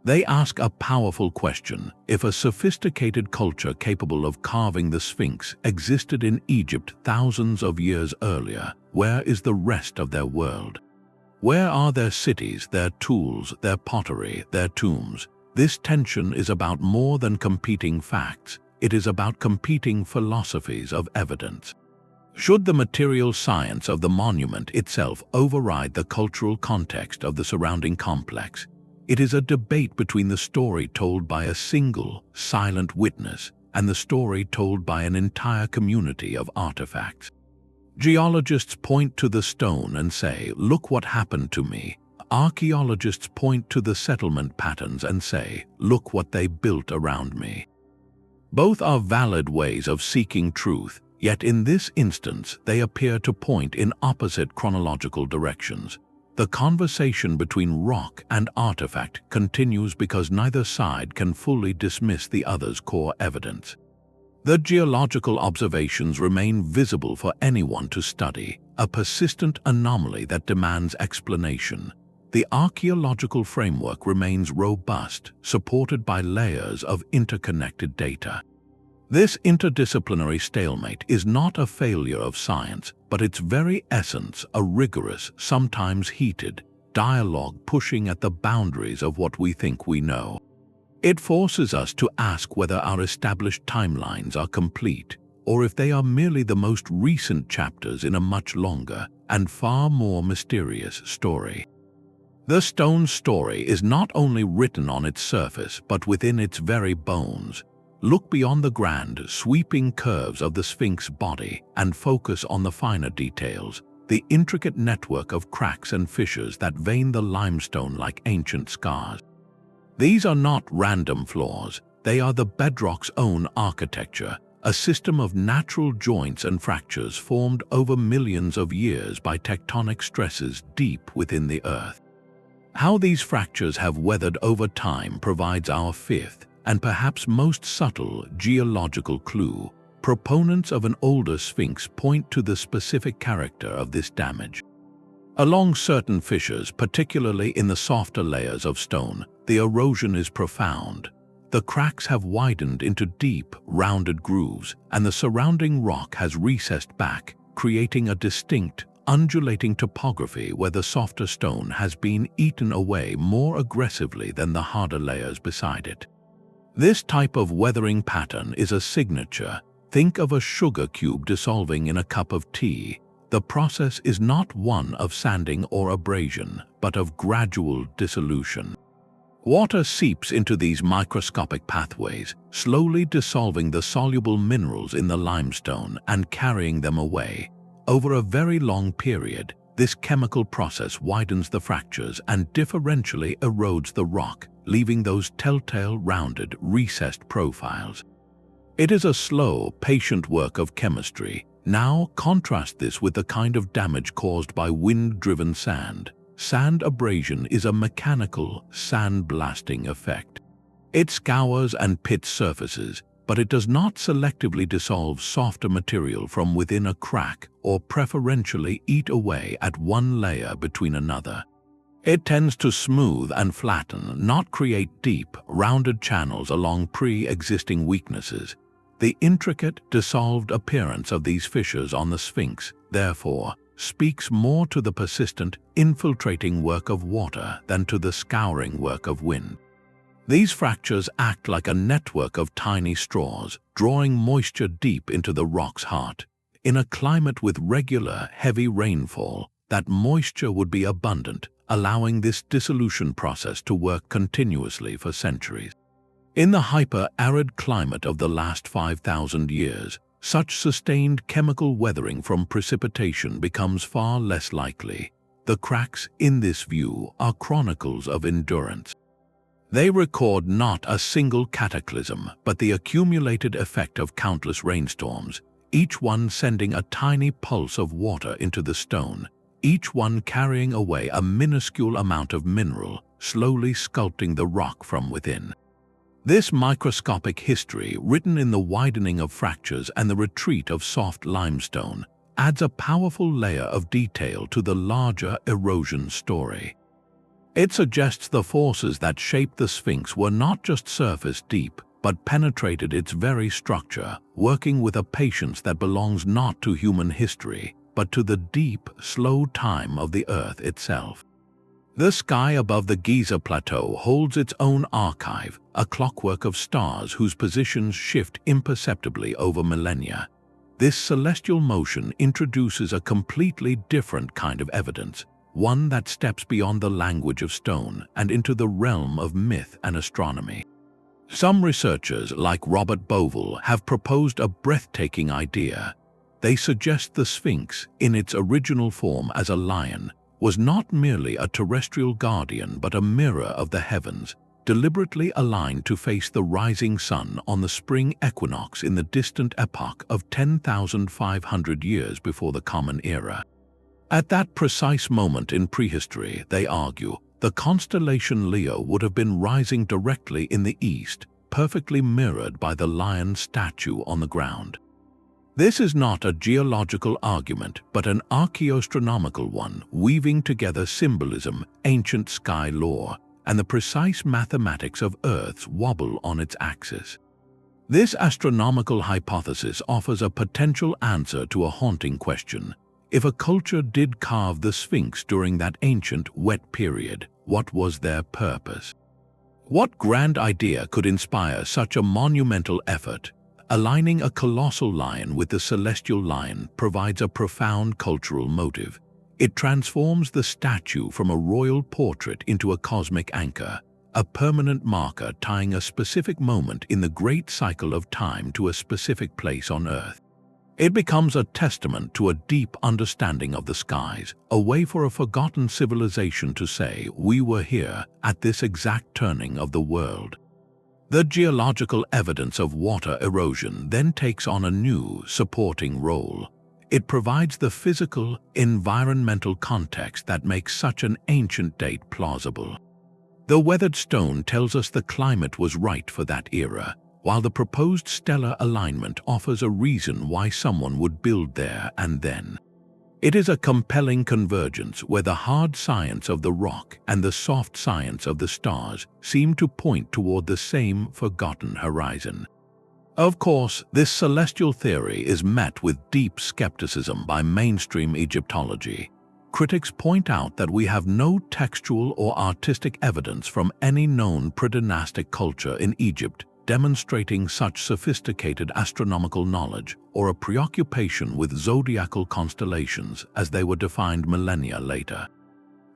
They ask a powerful question: if a sophisticated culture capable of carving the Sphinx existed in Egypt thousands of years earlier, where is the rest of their world? Where are their cities, their tools, their pottery, their tombs? This tension is about more than competing facts. It is about competing philosophies of evidence. Should the material science of the monument itself override the cultural context of the surrounding complex? It is a debate between the story told by a single, silent witness and the story told by an entire community of artifacts. Geologists point to the stone and say, "Look what happened to me." Archaeologists point to the settlement patterns and say, "Look what they built around me." Both are valid ways of seeking truth, yet in this instance they appear to point in opposite chronological directions. The conversation between rock and artifact continues because neither side can fully dismiss the other's core evidence. The geological observations remain visible for anyone to study, a persistent anomaly that demands explanation. The archaeological framework remains robust, supported by layers of interconnected data. This interdisciplinary stalemate is not a failure of science, but its very essence a rigorous, sometimes heated, dialogue pushing at the boundaries of what we think we know. It forces us to ask whether our established timelines are complete, or if they are merely the most recent chapters in a much longer and far more mysterious story. The stone story is not only written on its surface but within its very bones. Look beyond the grand, sweeping curves of the Sphinx body and focus on the finer details, the intricate network of cracks and fissures that vein the limestone like ancient scars. These are not random flaws, they are the bedrock's own architecture, a system of natural joints and fractures formed over millions of years by tectonic stresses deep within the Earth. How these fractures have weathered over time provides our fifth, and perhaps most subtle, geological clue. Proponents of an older Sphinx point to the specific character of this damage. Along certain fissures, particularly in the softer layers of stone, the erosion is profound. The cracks have widened into deep, rounded grooves, and the surrounding rock has recessed back, creating a distinct, undulating topography where the softer stone has been eaten away more aggressively than the harder layers beside it. This type of weathering pattern is a signature. Think of a sugar cube dissolving in a cup of tea. The process is not one of sanding or abrasion, but of gradual dissolution. Water seeps into these microscopic pathways, slowly dissolving the soluble minerals in the limestone and carrying them away. Over a very long period, this chemical process widens the fractures and differentially erodes the rock, leaving those telltale rounded, recessed profiles. It is a slow, patient work of chemistry. Now contrast this with the kind of damage caused by wind-driven sand. Sand abrasion is a mechanical, sandblasting effect. It scours and pits surfaces, but it does not selectively dissolve softer material from within a crack or preferentially eat away at one layer between another. It tends to smooth and flatten, not create deep, rounded channels along pre-existing weaknesses. The intricate, dissolved appearance of these fissures on the Sphinx, therefore, speaks more to the persistent, infiltrating work of water than to the scouring work of wind. These fractures act like a network of tiny straws, drawing moisture deep into the rock's heart. In a climate with regular, heavy rainfall, that moisture would be abundant, allowing this dissolution process to work continuously for centuries. In the hyper-arid climate of the last 5,000 years, such sustained chemical weathering from precipitation becomes far less likely. The cracks in this view are chronicles of endurance. They record not a single cataclysm, but the accumulated effect of countless rainstorms, each one sending a tiny pulse of water into the stone, each one carrying away a minuscule amount of mineral, slowly sculpting the rock from within. This microscopic history, written in the widening of fractures and the retreat of soft limestone, adds a powerful layer of detail to the larger erosion story. It suggests the forces that shaped the Sphinx were not just surface deep, but penetrated its very structure, working with a patience that belongs not to human history, but to the deep, slow time of the Earth itself. The sky above the Giza plateau holds its own archive, a clockwork of stars whose positions shift imperceptibly over millennia. This celestial motion introduces a completely different kind of evidence, one that steps beyond the language of stone and into the realm of myth and astronomy. Some researchers, like Robert Bovell, have proposed a breathtaking idea. They suggest the Sphinx, in its original form as a lion, was not merely a terrestrial guardian but a mirror of the heavens, deliberately aligned to face the rising sun on the spring equinox in the distant epoch of 10,500 years before the Common Era. At that precise moment in prehistory, they argue, the constellation Leo would have been rising directly in the east, perfectly mirrored by the lion statue on the ground. This is not a geological argument, but an archaeoastronomical one, weaving together symbolism, ancient sky lore, and the precise mathematics of Earth's wobble on its axis. This astronomical hypothesis offers a potential answer to a haunting question. If a culture did carve the Sphinx during that ancient, wet period, what was their purpose? What grand idea could inspire such a monumental effort? Aligning a colossal lion with the celestial lion provides a profound cultural motive. It transforms the statue from a royal portrait into a cosmic anchor, a permanent marker tying a specific moment in the great cycle of time to a specific place on Earth. It becomes a testament to a deep understanding of the skies, a way for a forgotten civilization to say, "We were here at this exact turning of the world." The geological evidence of water erosion then takes on a new, supporting role. It provides the physical, environmental context that makes such an ancient date plausible. The weathered stone tells us the climate was right for that era, while the proposed stellar alignment offers a reason why someone would build there and then. It is a compelling convergence where the hard science of the rock and the soft science of the stars seem to point toward the same forgotten horizon. Of course, this celestial theory is met with deep skepticism by mainstream Egyptology. Critics point out that we have no textual or artistic evidence from any known predynastic culture in Egypt demonstrating such sophisticated astronomical knowledge or a preoccupation with zodiacal constellations as they were defined millennia later.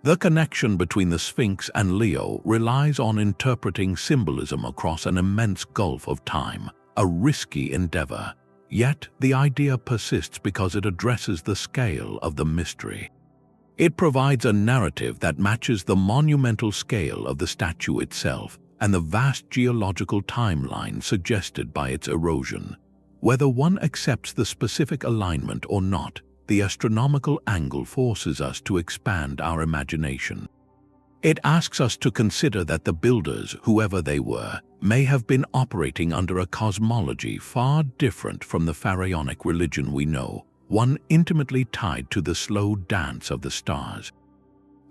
The connection between the Sphinx and Leo relies on interpreting symbolism across an immense gulf of time, a risky endeavor. Yet the idea persists because it addresses the scale of the mystery. It provides a narrative that matches the monumental scale of the statue itself and the vast geological timeline suggested by its erosion. Whether one accepts the specific alignment or not, the astronomical angle forces us to expand our imagination. It asks us to consider that the builders, whoever they were, may have been operating under a cosmology far different from the pharaonic religion we know, one intimately tied to the slow dance of the stars.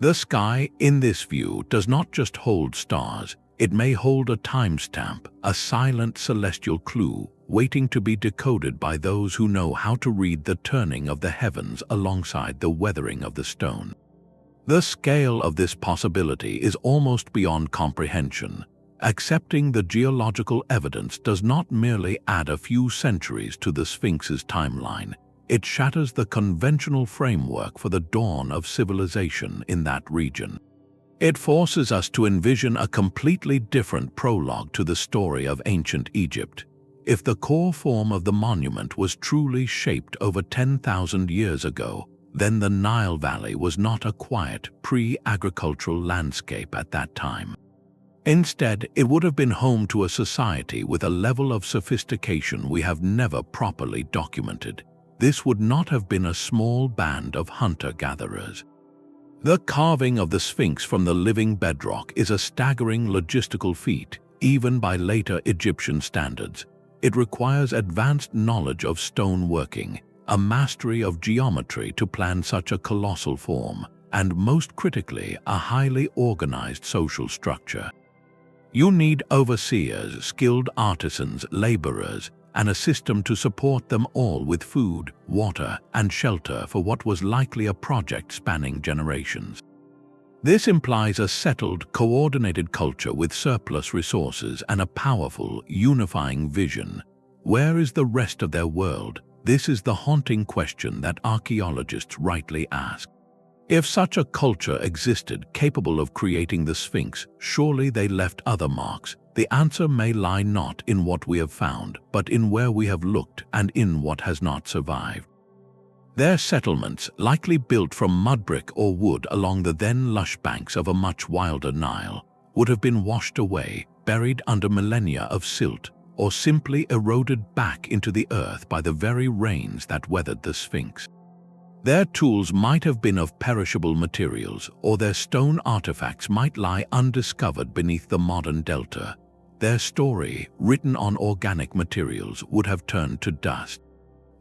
The sky, in this view, does not just hold stars. It may hold a timestamp, a silent celestial clue, waiting to be decoded by those who know how to read the turning of the heavens alongside the weathering of the stone. The scale of this possibility is almost beyond comprehension. Accepting the geological evidence does not merely add a few centuries to the Sphinx's timeline. It shatters the conventional framework for the dawn of civilization in that region. It forces us to envision a completely different prologue to the story of ancient Egypt. If the core form of the monument was truly shaped over 10,000 years ago, then the Nile Valley was not a quiet, pre-agricultural landscape at that time. Instead, it would have been home to a society with a level of sophistication we have never properly documented. This would not have been a small band of hunter-gatherers. The carving of the Sphinx from the living bedrock is a staggering logistical feat, even by later Egyptian standards. It requires advanced knowledge of stone working, a mastery of geometry to plan such a colossal form, and most critically, a highly organized social structure. You need overseers, skilled artisans, laborers, and a system to support them all with food, water, and shelter for what was likely a project spanning generations. This implies a settled, coordinated culture with surplus resources and a powerful, unifying vision. Where is the rest of their world? This is the haunting question that archaeologists rightly ask. If such a culture existed capable of creating the Sphinx, surely they left other marks. The answer may lie not in what we have found, but in where we have looked and in what has not survived. Their settlements, likely built from mud brick or wood along the then lush banks of a much wilder Nile, would have been washed away, buried under millennia of silt, or simply eroded back into the earth by the very rains that weathered the Sphinx. Their tools might have been of perishable materials, or their stone artifacts might lie undiscovered beneath the modern delta. Their story, written on organic materials, would have turned to dust.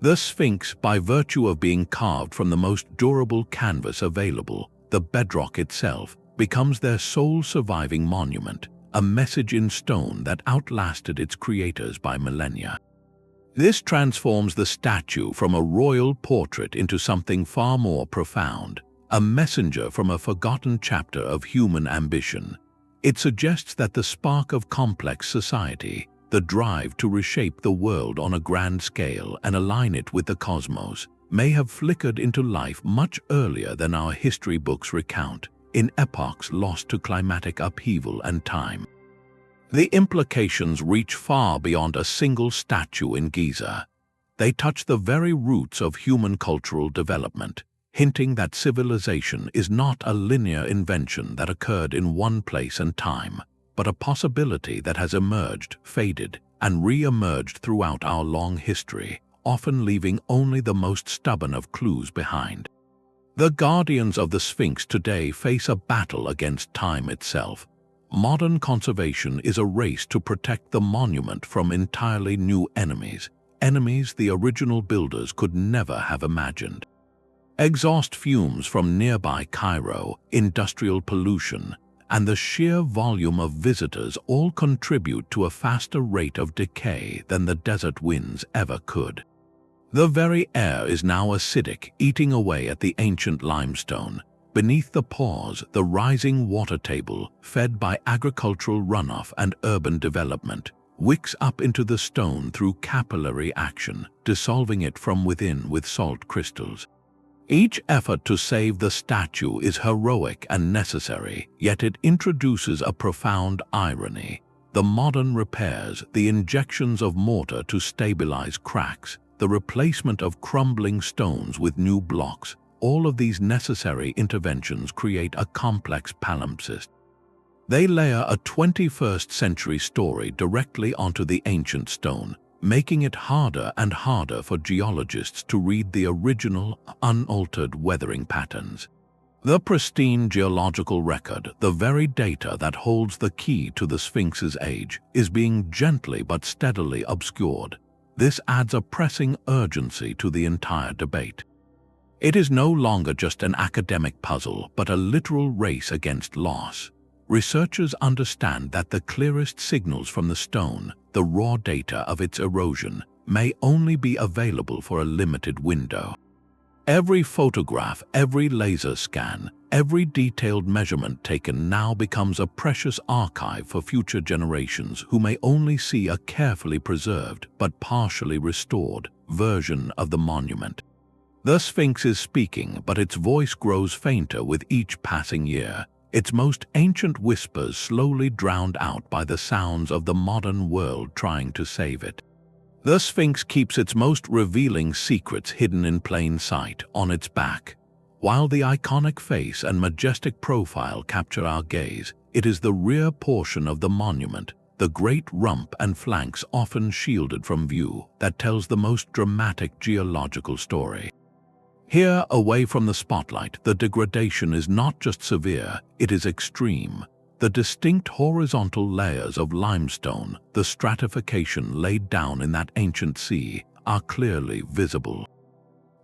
The Sphinx, by virtue of being carved from the most durable canvas available, the bedrock itself, becomes their sole surviving monument, a message in stone that outlasted its creators by millennia. This transforms the statue from a royal portrait into something far more profound, a messenger from a forgotten chapter of human ambition. It suggests that the spark of complex society, the drive to reshape the world on a grand scale and align it with the cosmos, may have flickered into life much earlier than our history books recount, in epochs lost to climatic upheaval and time. The implications reach far beyond a single statue in Giza. They touch the very roots of human cultural development, hinting that civilization is not a linear invention that occurred in one place and time, but a possibility that has emerged, faded, and re-emerged throughout our long history, often leaving only the most stubborn of clues behind. The guardians of the Sphinx today face a battle against time itself. Modern conservation is a race to protect the monument from entirely new enemies the original builders could never have imagined. Exhaust fumes from nearby Cairo, industrial pollution, and the sheer volume of visitors all contribute to a faster rate of decay than the desert winds ever could. The very air is now acidic, eating away at the ancient limestone. Beneath the pores, the rising water table, fed by agricultural runoff and urban development, wicks up into the stone through capillary action, dissolving it from within with salt crystals. Each effort to save the statue is heroic and necessary, yet it introduces a profound irony. The modern repairs, the injections of mortar to stabilize cracks, the replacement of crumbling stones with new blocks, all of these necessary interventions create a complex palimpsest. They layer a 21st century story directly onto the ancient stone, making it harder and harder for geologists to read the original, unaltered weathering patterns. The pristine geological record, the very data that holds the key to the Sphinx's age, is being gently but steadily obscured. This adds a pressing urgency to the entire debate. It is no longer just an academic puzzle, but a literal race against loss. Researchers understand that the clearest signals from the stone, the raw data of its erosion, may only be available for a limited window. Every photograph, every laser scan, every detailed measurement taken now becomes a precious archive for future generations who may only see a carefully preserved but partially restored version of the monument. The Sphinx is speaking, but its voice grows fainter with each passing year, its most ancient whispers slowly drowned out by the sounds of the modern world trying to save it. The Sphinx keeps its most revealing secrets hidden in plain sight on its back. While the iconic face and majestic profile capture our gaze, it is the rear portion of the monument, the great rump and flanks often shielded from view, that tells the most dramatic geological story. Here, away from the spotlight, the degradation is not just severe, it is extreme. The distinct horizontal layers of limestone, the stratification laid down in that ancient sea, are clearly visible.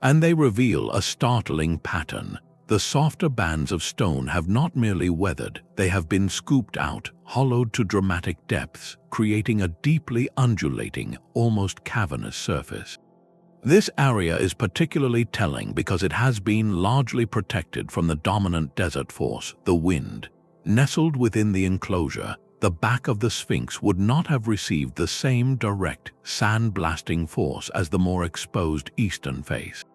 And they reveal a startling pattern. The softer bands of stone have not merely weathered, they have been scooped out, hollowed to dramatic depths, creating a deeply undulating, almost cavernous surface. This area is particularly telling because it has been largely protected from the dominant desert force, the wind. Nestled within the enclosure, the back of the Sphinx would not have received the same direct, sand-blasting force as the more exposed eastern face.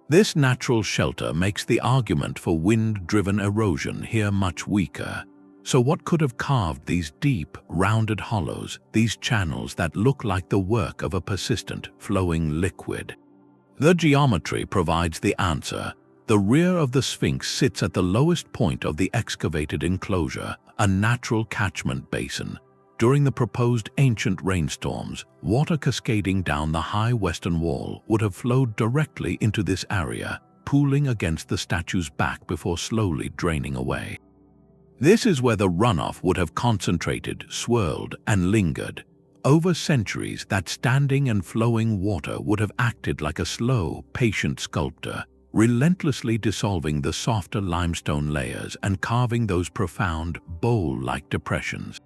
This natural shelter makes the argument for wind-driven erosion here much weaker. So what could have carved these deep, rounded hollows, these channels that look like the work of a persistent, flowing liquid? The geometry provides the answer. The rear of the Sphinx sits at the lowest point of the excavated enclosure, a natural catchment basin. During the proposed ancient rainstorms, water cascading down the high western wall would have flowed directly into this area, pooling against the statue's back before slowly draining away. This is where the runoff would have concentrated, swirled, and lingered. Over centuries, that standing and flowing water would have acted like a slow, patient sculptor, relentlessly dissolving the softer limestone layers and carving those profound, bowl-like depressions.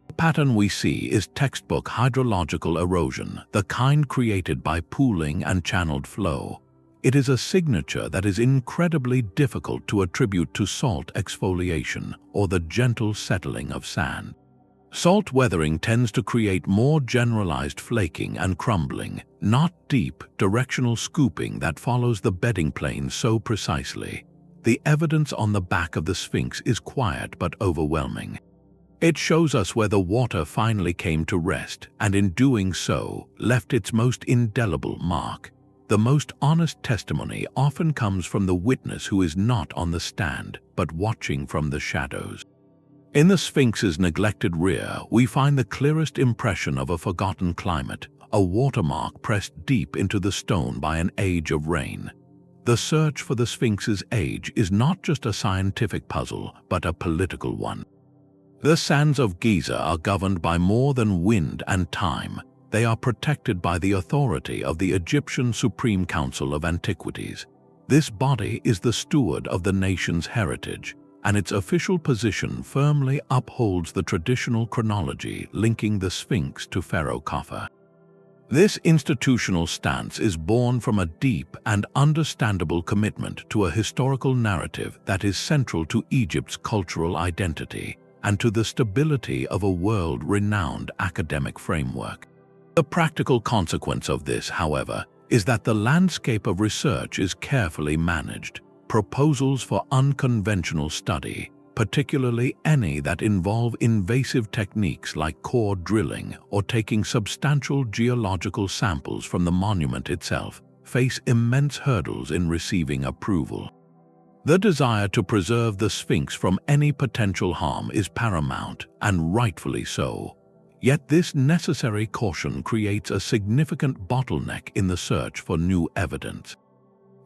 The pattern we see is textbook hydrological erosion, the kind created by pooling and channeled flow. It is a signature that is incredibly difficult to attribute to salt exfoliation or the gentle settling of sand. Salt weathering tends to create more generalized flaking and crumbling, not deep, directional scooping that follows the bedding plane so precisely. The evidence on the back of the Sphinx is quiet but overwhelming. It shows us where the water finally came to rest, and in doing so, left its most indelible mark. The most honest testimony often comes from the witness who is not on the stand, but watching from the shadows. In the Sphinx's neglected rear, we find the clearest impression of a forgotten climate, a watermark pressed deep into the stone by an age of rain. The search for the Sphinx's age is not just a scientific puzzle, but a political one. The sands of Giza are governed by more than wind and time. They are protected by the authority of the Egyptian Supreme Council of Antiquities. This body is the steward of the nation's heritage, and its official position firmly upholds the traditional chronology linking the Sphinx to Pharaoh Khafre. This institutional stance is born from a deep and understandable commitment to a historical narrative that is central to Egypt's cultural identity and to the stability of a world-renowned academic framework. The practical consequence of this, however, is that the landscape of research is carefully managed. Proposals for unconventional study, particularly any that involve invasive techniques like core drilling or taking substantial geological samples from the monument itself, face immense hurdles in receiving approval. The desire to preserve the Sphinx from any potential harm is paramount, and rightfully so. Yet this necessary caution creates a significant bottleneck in the search for new evidence.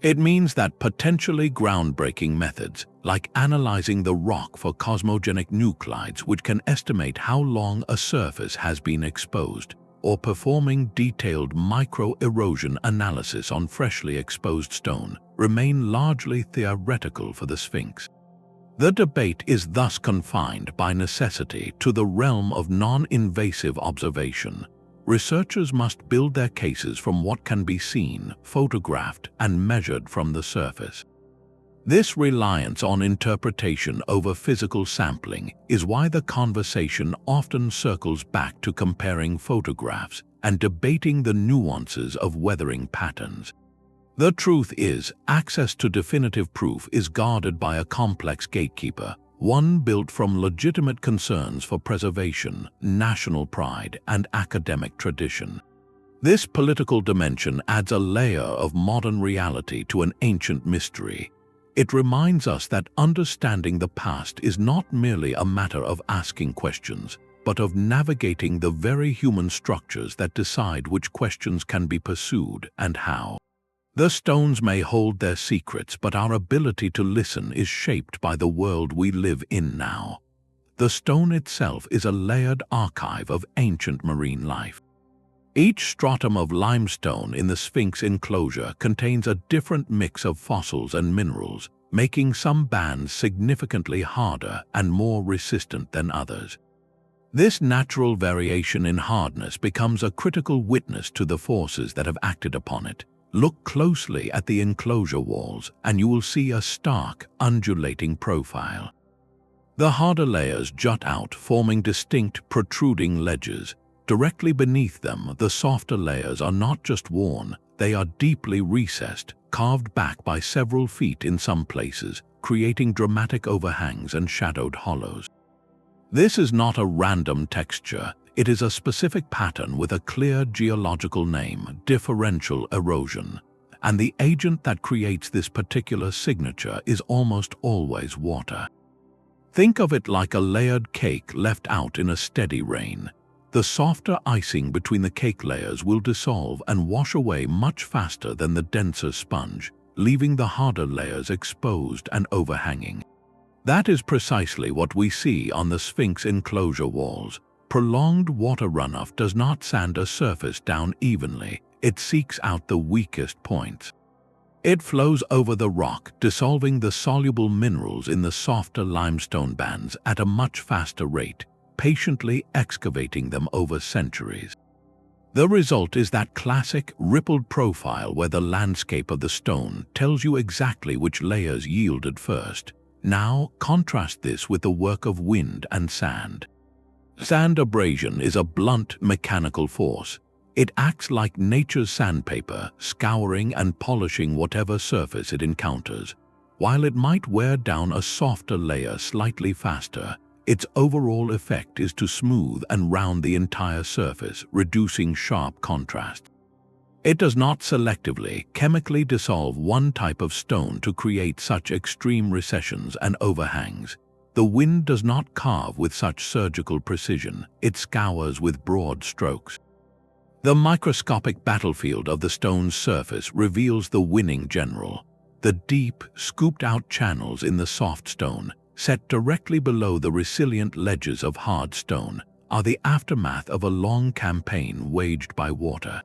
It means that potentially groundbreaking methods, like analyzing the rock for cosmogenic nuclides, which can estimate how long a surface has been exposed, or performing detailed micro-erosion analysis on freshly exposed stone, remain largely theoretical for the Sphinx. The debate is thus confined by necessity to the realm of non-invasive observation. Researchers must build their cases from what can be seen, photographed, and measured from the surface. This reliance on interpretation over physical sampling is why the conversation often circles back to comparing photographs and debating the nuances of weathering patterns. The truth is, access to definitive proof is guarded by a complex gatekeeper, one built from legitimate concerns for preservation, national pride, and academic tradition. This political dimension adds a layer of modern reality to an ancient mystery. It reminds us that understanding the past is not merely a matter of asking questions, but of navigating the very human structures that decide which questions can be pursued and how. The stones may hold their secrets, but our ability to listen is shaped by the world we live in now. The stone itself is a layered archive of ancient marine life. Each stratum of limestone in the Sphinx enclosure contains a different mix of fossils and minerals, making some bands significantly harder and more resistant than others. This natural variation in hardness becomes a critical witness to the forces that have acted upon it. Look closely at the enclosure walls, and you will see a stark, undulating profile. The harder layers jut out, forming distinct, protruding ledges. Directly beneath them, the softer layers are not just worn, they are deeply recessed, carved back by several feet in some places, creating dramatic overhangs and shadowed hollows. This is not a random texture. It is a specific pattern with a clear geological name, differential erosion, and the agent that creates this particular signature is almost always water. Think of it like a layered cake left out in a steady rain. The softer icing between the cake layers will dissolve and wash away much faster than the denser sponge, leaving the harder layers exposed and overhanging. That is precisely what we see on the Sphinx enclosure walls. Prolonged water runoff does not sand a surface down evenly, it seeks out the weakest points. It flows over the rock, dissolving the soluble minerals in the softer limestone bands at a much faster rate, patiently excavating them over centuries. The result is that classic, rippled profile where the landscape of the stone tells you exactly which layers yielded first. Now, contrast this with the work of wind and sand. Sand abrasion is a blunt mechanical force. It acts like nature's sandpaper, scouring and polishing whatever surface it encounters. While it might wear down a softer layer slightly faster, its overall effect is to smooth and round the entire surface, reducing sharp contrast. It does not selectively, chemically dissolve one type of stone to create such extreme recessions and overhangs. The wind does not carve with such surgical precision, it scours with broad strokes. The microscopic battlefield of the stone's surface reveals the winning general. The deep, scooped-out channels in the soft stone, set directly below the resilient ledges of hard stone, are the aftermath of a long campaign waged by water.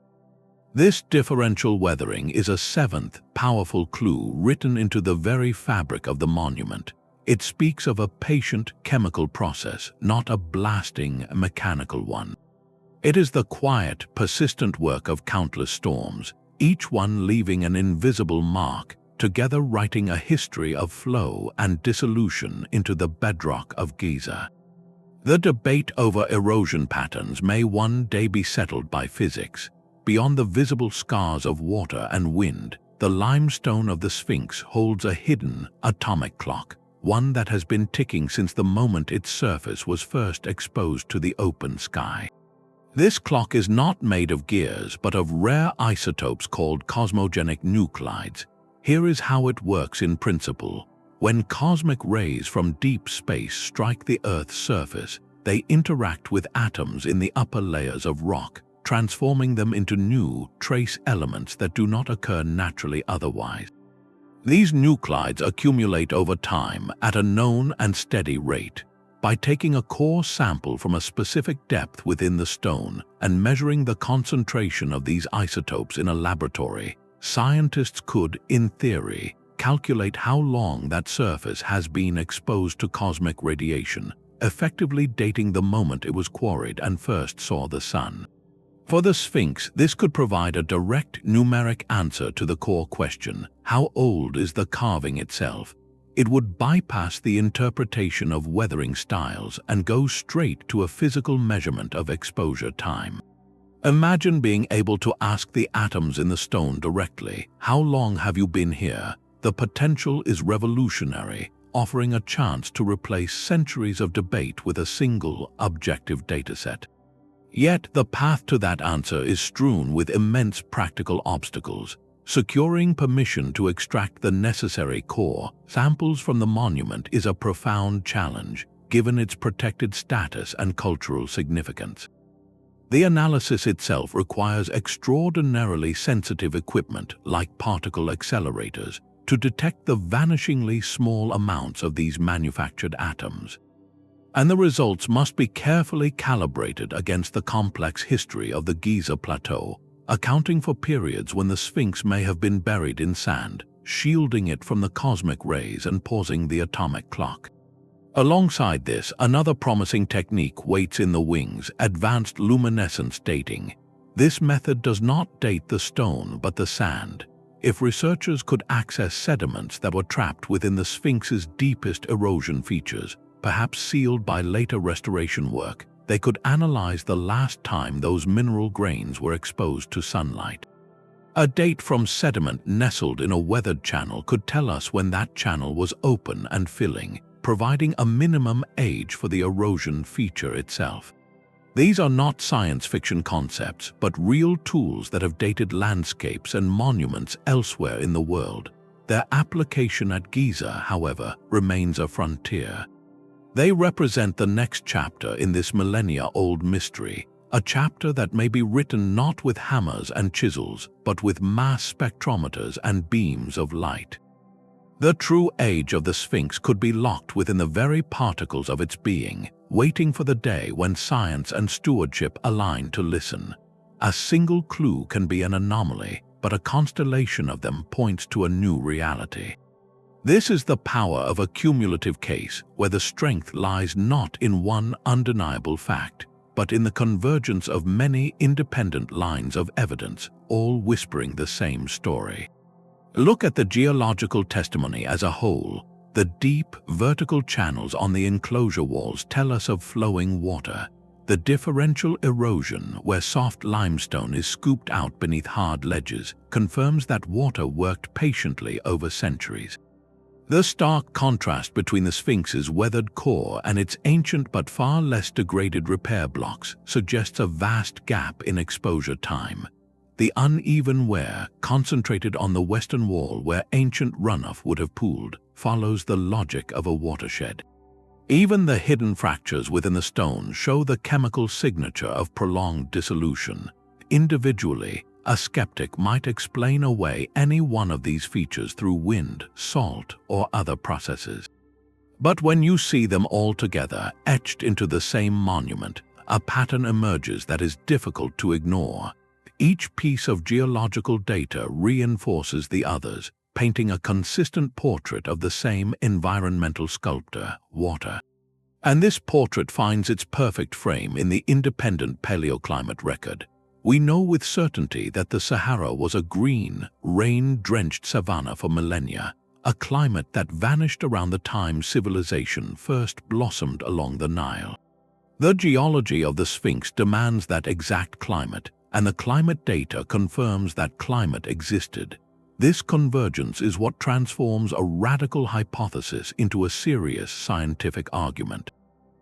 This differential weathering is a seventh, powerful clue written into the very fabric of the monument. It speaks of a patient chemical process, not a blasting mechanical one. It is the quiet, persistent work of countless storms, each one leaving an invisible mark, together writing a history of flow and dissolution into the bedrock of Giza. The debate over erosion patterns may one day be settled by physics. Beyond the visible scars of water and wind, the limestone of the Sphinx holds a hidden atomic clock, one that has been ticking since the moment its surface was first exposed to the open sky. This clock is not made of gears but of rare isotopes called cosmogenic nuclides. Here is how it works in principle. When cosmic rays from deep space strike the Earth's surface, they interact with atoms in the upper layers of rock, transforming them into new, trace elements that do not occur naturally otherwise. These nuclides accumulate over time at a known and steady rate. By taking a core sample from a specific depth within the stone and measuring the concentration of these isotopes in a laboratory, scientists could, in theory, calculate how long that surface has been exposed to cosmic radiation, effectively dating the moment it was quarried and first saw the sun. For the Sphinx, this could provide a direct numeric answer to the core question: how old is the carving itself? It would bypass the interpretation of weathering styles and go straight to a physical measurement of exposure time. Imagine being able to ask the atoms in the stone directly, "How long have you been here?" The potential is revolutionary, offering a chance to replace centuries of debate with a single, objective dataset. Yet the path to that answer is strewn with immense practical obstacles. Securing permission to extract the necessary core samples from the monument is a profound challenge, given its protected status and cultural significance. The analysis itself requires extraordinarily sensitive equipment, like particle accelerators, to detect the vanishingly small amounts of these manufactured atoms. And the results must be carefully calibrated against the complex history of the Giza plateau, accounting for periods when the Sphinx may have been buried in sand, shielding it from the cosmic rays and pausing the atomic clock. Alongside this, another promising technique waits in the wings: advanced luminescence dating. This method does not date the stone but the sand. If researchers could access sediments that were trapped within the Sphinx's deepest erosion features, perhaps sealed by later restoration work, they could analyze the last time those mineral grains were exposed to sunlight. A date from sediment nestled in a weathered channel could tell us when that channel was open and filling, providing a minimum age for the erosion feature itself. These are not science fiction concepts, but real tools that have dated landscapes and monuments elsewhere in the world. Their application at Giza, however, remains a frontier. They represent the next chapter in this millennia-old mystery, a chapter that may be written not with hammers and chisels, but with mass spectrometers and beams of light. The true age of the Sphinx could be locked within the very particles of its being, waiting for the day when science and stewardship align to listen. A single clue can be an anomaly, but a constellation of them points to a new reality. This is the power of a cumulative case, where the strength lies not in one undeniable fact, but in the convergence of many independent lines of evidence, all whispering the same story. Look at the geological testimony as a whole. The deep, vertical channels on the enclosure walls tell us of flowing water. The differential erosion, where soft limestone is scooped out beneath hard ledges, confirms that water worked patiently over centuries. The stark contrast between the Sphinx's weathered core and its ancient but far less degraded repair blocks suggests a vast gap in exposure time. The uneven wear, concentrated on the western wall where ancient runoff would have pooled, follows the logic of a watershed. Even the hidden fractures within the stone show the chemical signature of prolonged dissolution, individually, a skeptic might explain away any one of these features through wind, salt, or other processes. But when you see them all together, etched into the same monument, a pattern emerges that is difficult to ignore. Each piece of geological data reinforces the others, painting a consistent portrait of the same environmental sculptor, water. And this portrait finds its perfect frame in the independent paleoclimate record. We know with certainty that the Sahara was a green, rain-drenched savanna for millennia, a climate that vanished around the time civilization first blossomed along the Nile. The geology of the Sphinx demands that exact climate, and the climate data confirms that climate existed. This convergence is what transforms a radical hypothesis into a serious scientific argument.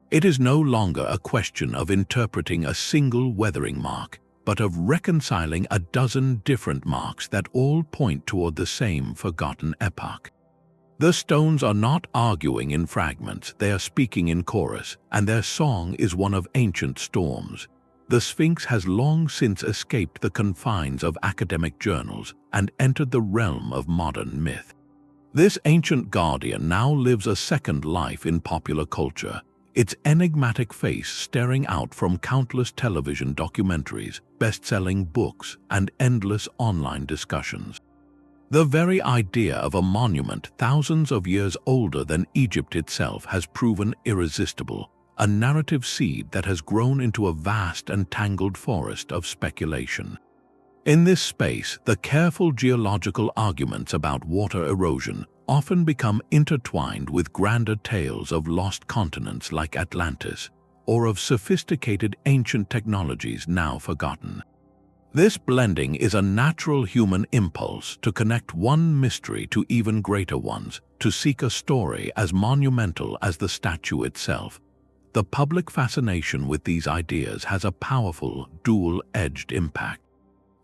It is no longer a question of interpreting a single weathering mark, but of reconciling a dozen different marks that all point toward the same forgotten epoch. The stones are not arguing in fragments, they are speaking in chorus, and their song is one of ancient storms. The Sphinx has long since escaped the confines of academic journals and entered the realm of modern myth. This ancient guardian now lives a second life in popular culture, its enigmatic face staring out from countless television documentaries, best-selling books, and endless online discussions. The very idea of a monument thousands of years older than Egypt itself has proven irresistible, a narrative seed that has grown into a vast and tangled forest of speculation. In this space, the careful geological arguments about water erosion often become intertwined with grander tales of lost continents like Atlantis, or of sophisticated ancient technologies now forgotten. This blending is a natural human impulse to connect one mystery to even greater ones, to seek a story as monumental as the statue itself. The public fascination with these ideas has a powerful, dual-edged impact.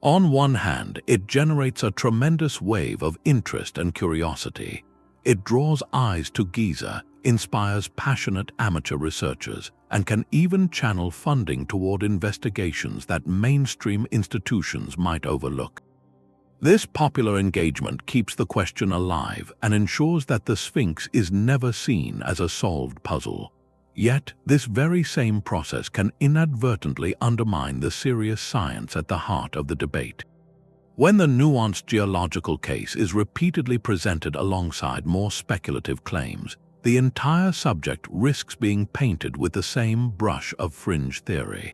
On one hand, it generates a tremendous wave of interest and curiosity. It draws eyes to Giza, inspires passionate amateur researchers, and can even channel funding toward investigations that mainstream institutions might overlook. This popular engagement keeps the question alive and ensures that the Sphinx is never seen as a solved puzzle. Yet, this very same process can inadvertently undermine the serious science at the heart of the debate. When the nuanced geological case is repeatedly presented alongside more speculative claims, the entire subject risks being painted with the same brush of fringe theory.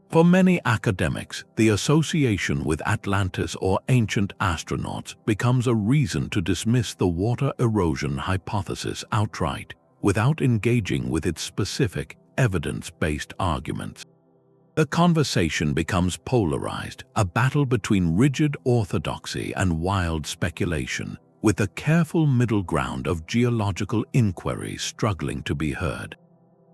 For many academics, the association with Atlantis or ancient astronauts becomes a reason to dismiss the water erosion hypothesis outright, without engaging with its specific, evidence-based arguments. The conversation becomes polarized, a battle between rigid orthodoxy and wild speculation, with a careful middle ground of geological inquiry struggling to be heard.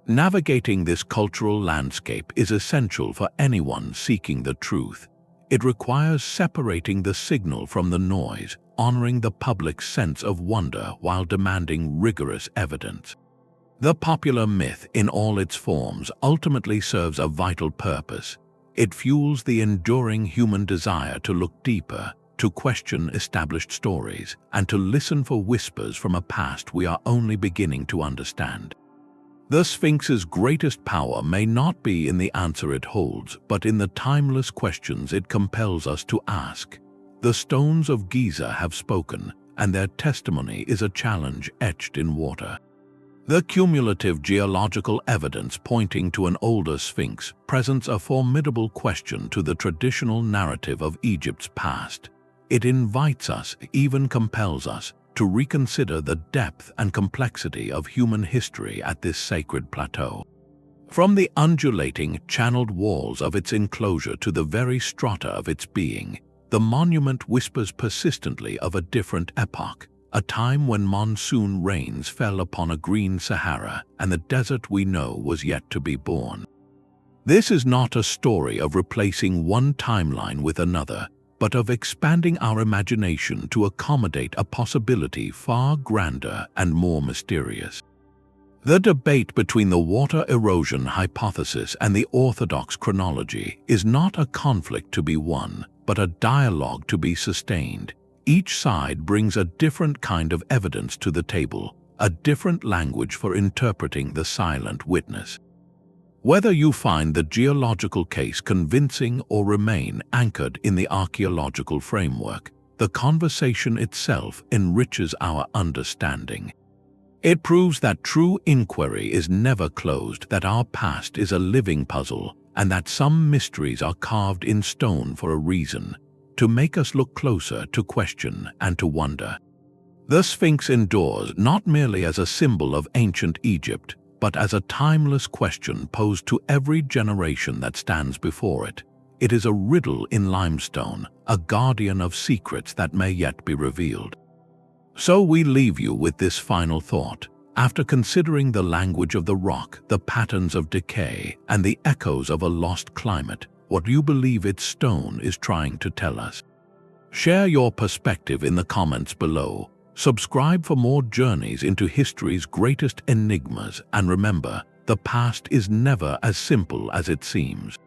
Navigating this cultural landscape is essential for anyone seeking the truth. It requires separating the signal from the noise, honoring the public's sense of wonder while demanding rigorous evidence. The popular myth in all its forms ultimately serves a vital purpose. It fuels the enduring human desire to look deeper, to question established stories, and to listen for whispers from a past we are only beginning to understand. The Sphinx's greatest power may not be in the answer it holds, but in the timeless questions it compels us to ask. The stones of Giza have spoken, and their testimony is a challenge etched in water. The cumulative geological evidence pointing to an older Sphinx presents a formidable question to the traditional narrative of Egypt's past. It invites us, even compels us, to reconsider the depth and complexity of human history at this sacred plateau. From the undulating, channeled walls of its enclosure to the very strata of its being, the monument whispers persistently of a different epoch, a time when monsoon rains fell upon a green Sahara and the desert we know was yet to be born. This is not a story of replacing one timeline with another, but of expanding our imagination to accommodate a possibility far grander and more mysterious. The debate between the water erosion hypothesis and the orthodox chronology is not a conflict to be won, but a dialogue to be sustained. Each side brings a different kind of evidence to the table, a different language for interpreting the silent witness. Whether you find the geological case convincing or remain anchored in the archaeological framework, the conversation itself enriches our understanding. It proves that true inquiry is never closed, that our past is a living puzzle, and that some mysteries are carved in stone for a reason, to make us look closer, to question, and to wonder. The Sphinx endures not merely as a symbol of ancient Egypt, but as a timeless question posed to every generation that stands before it. It is a riddle in limestone, a guardian of secrets that may yet be revealed. So we leave you with this final thought. After considering the language of the rock, the patterns of decay, and the echoes of a lost climate, what do you believe its stone is trying to tell us? Share your perspective in the comments below. Subscribe for more journeys into history's greatest enigmas, and remember, the past is never as simple as it seems.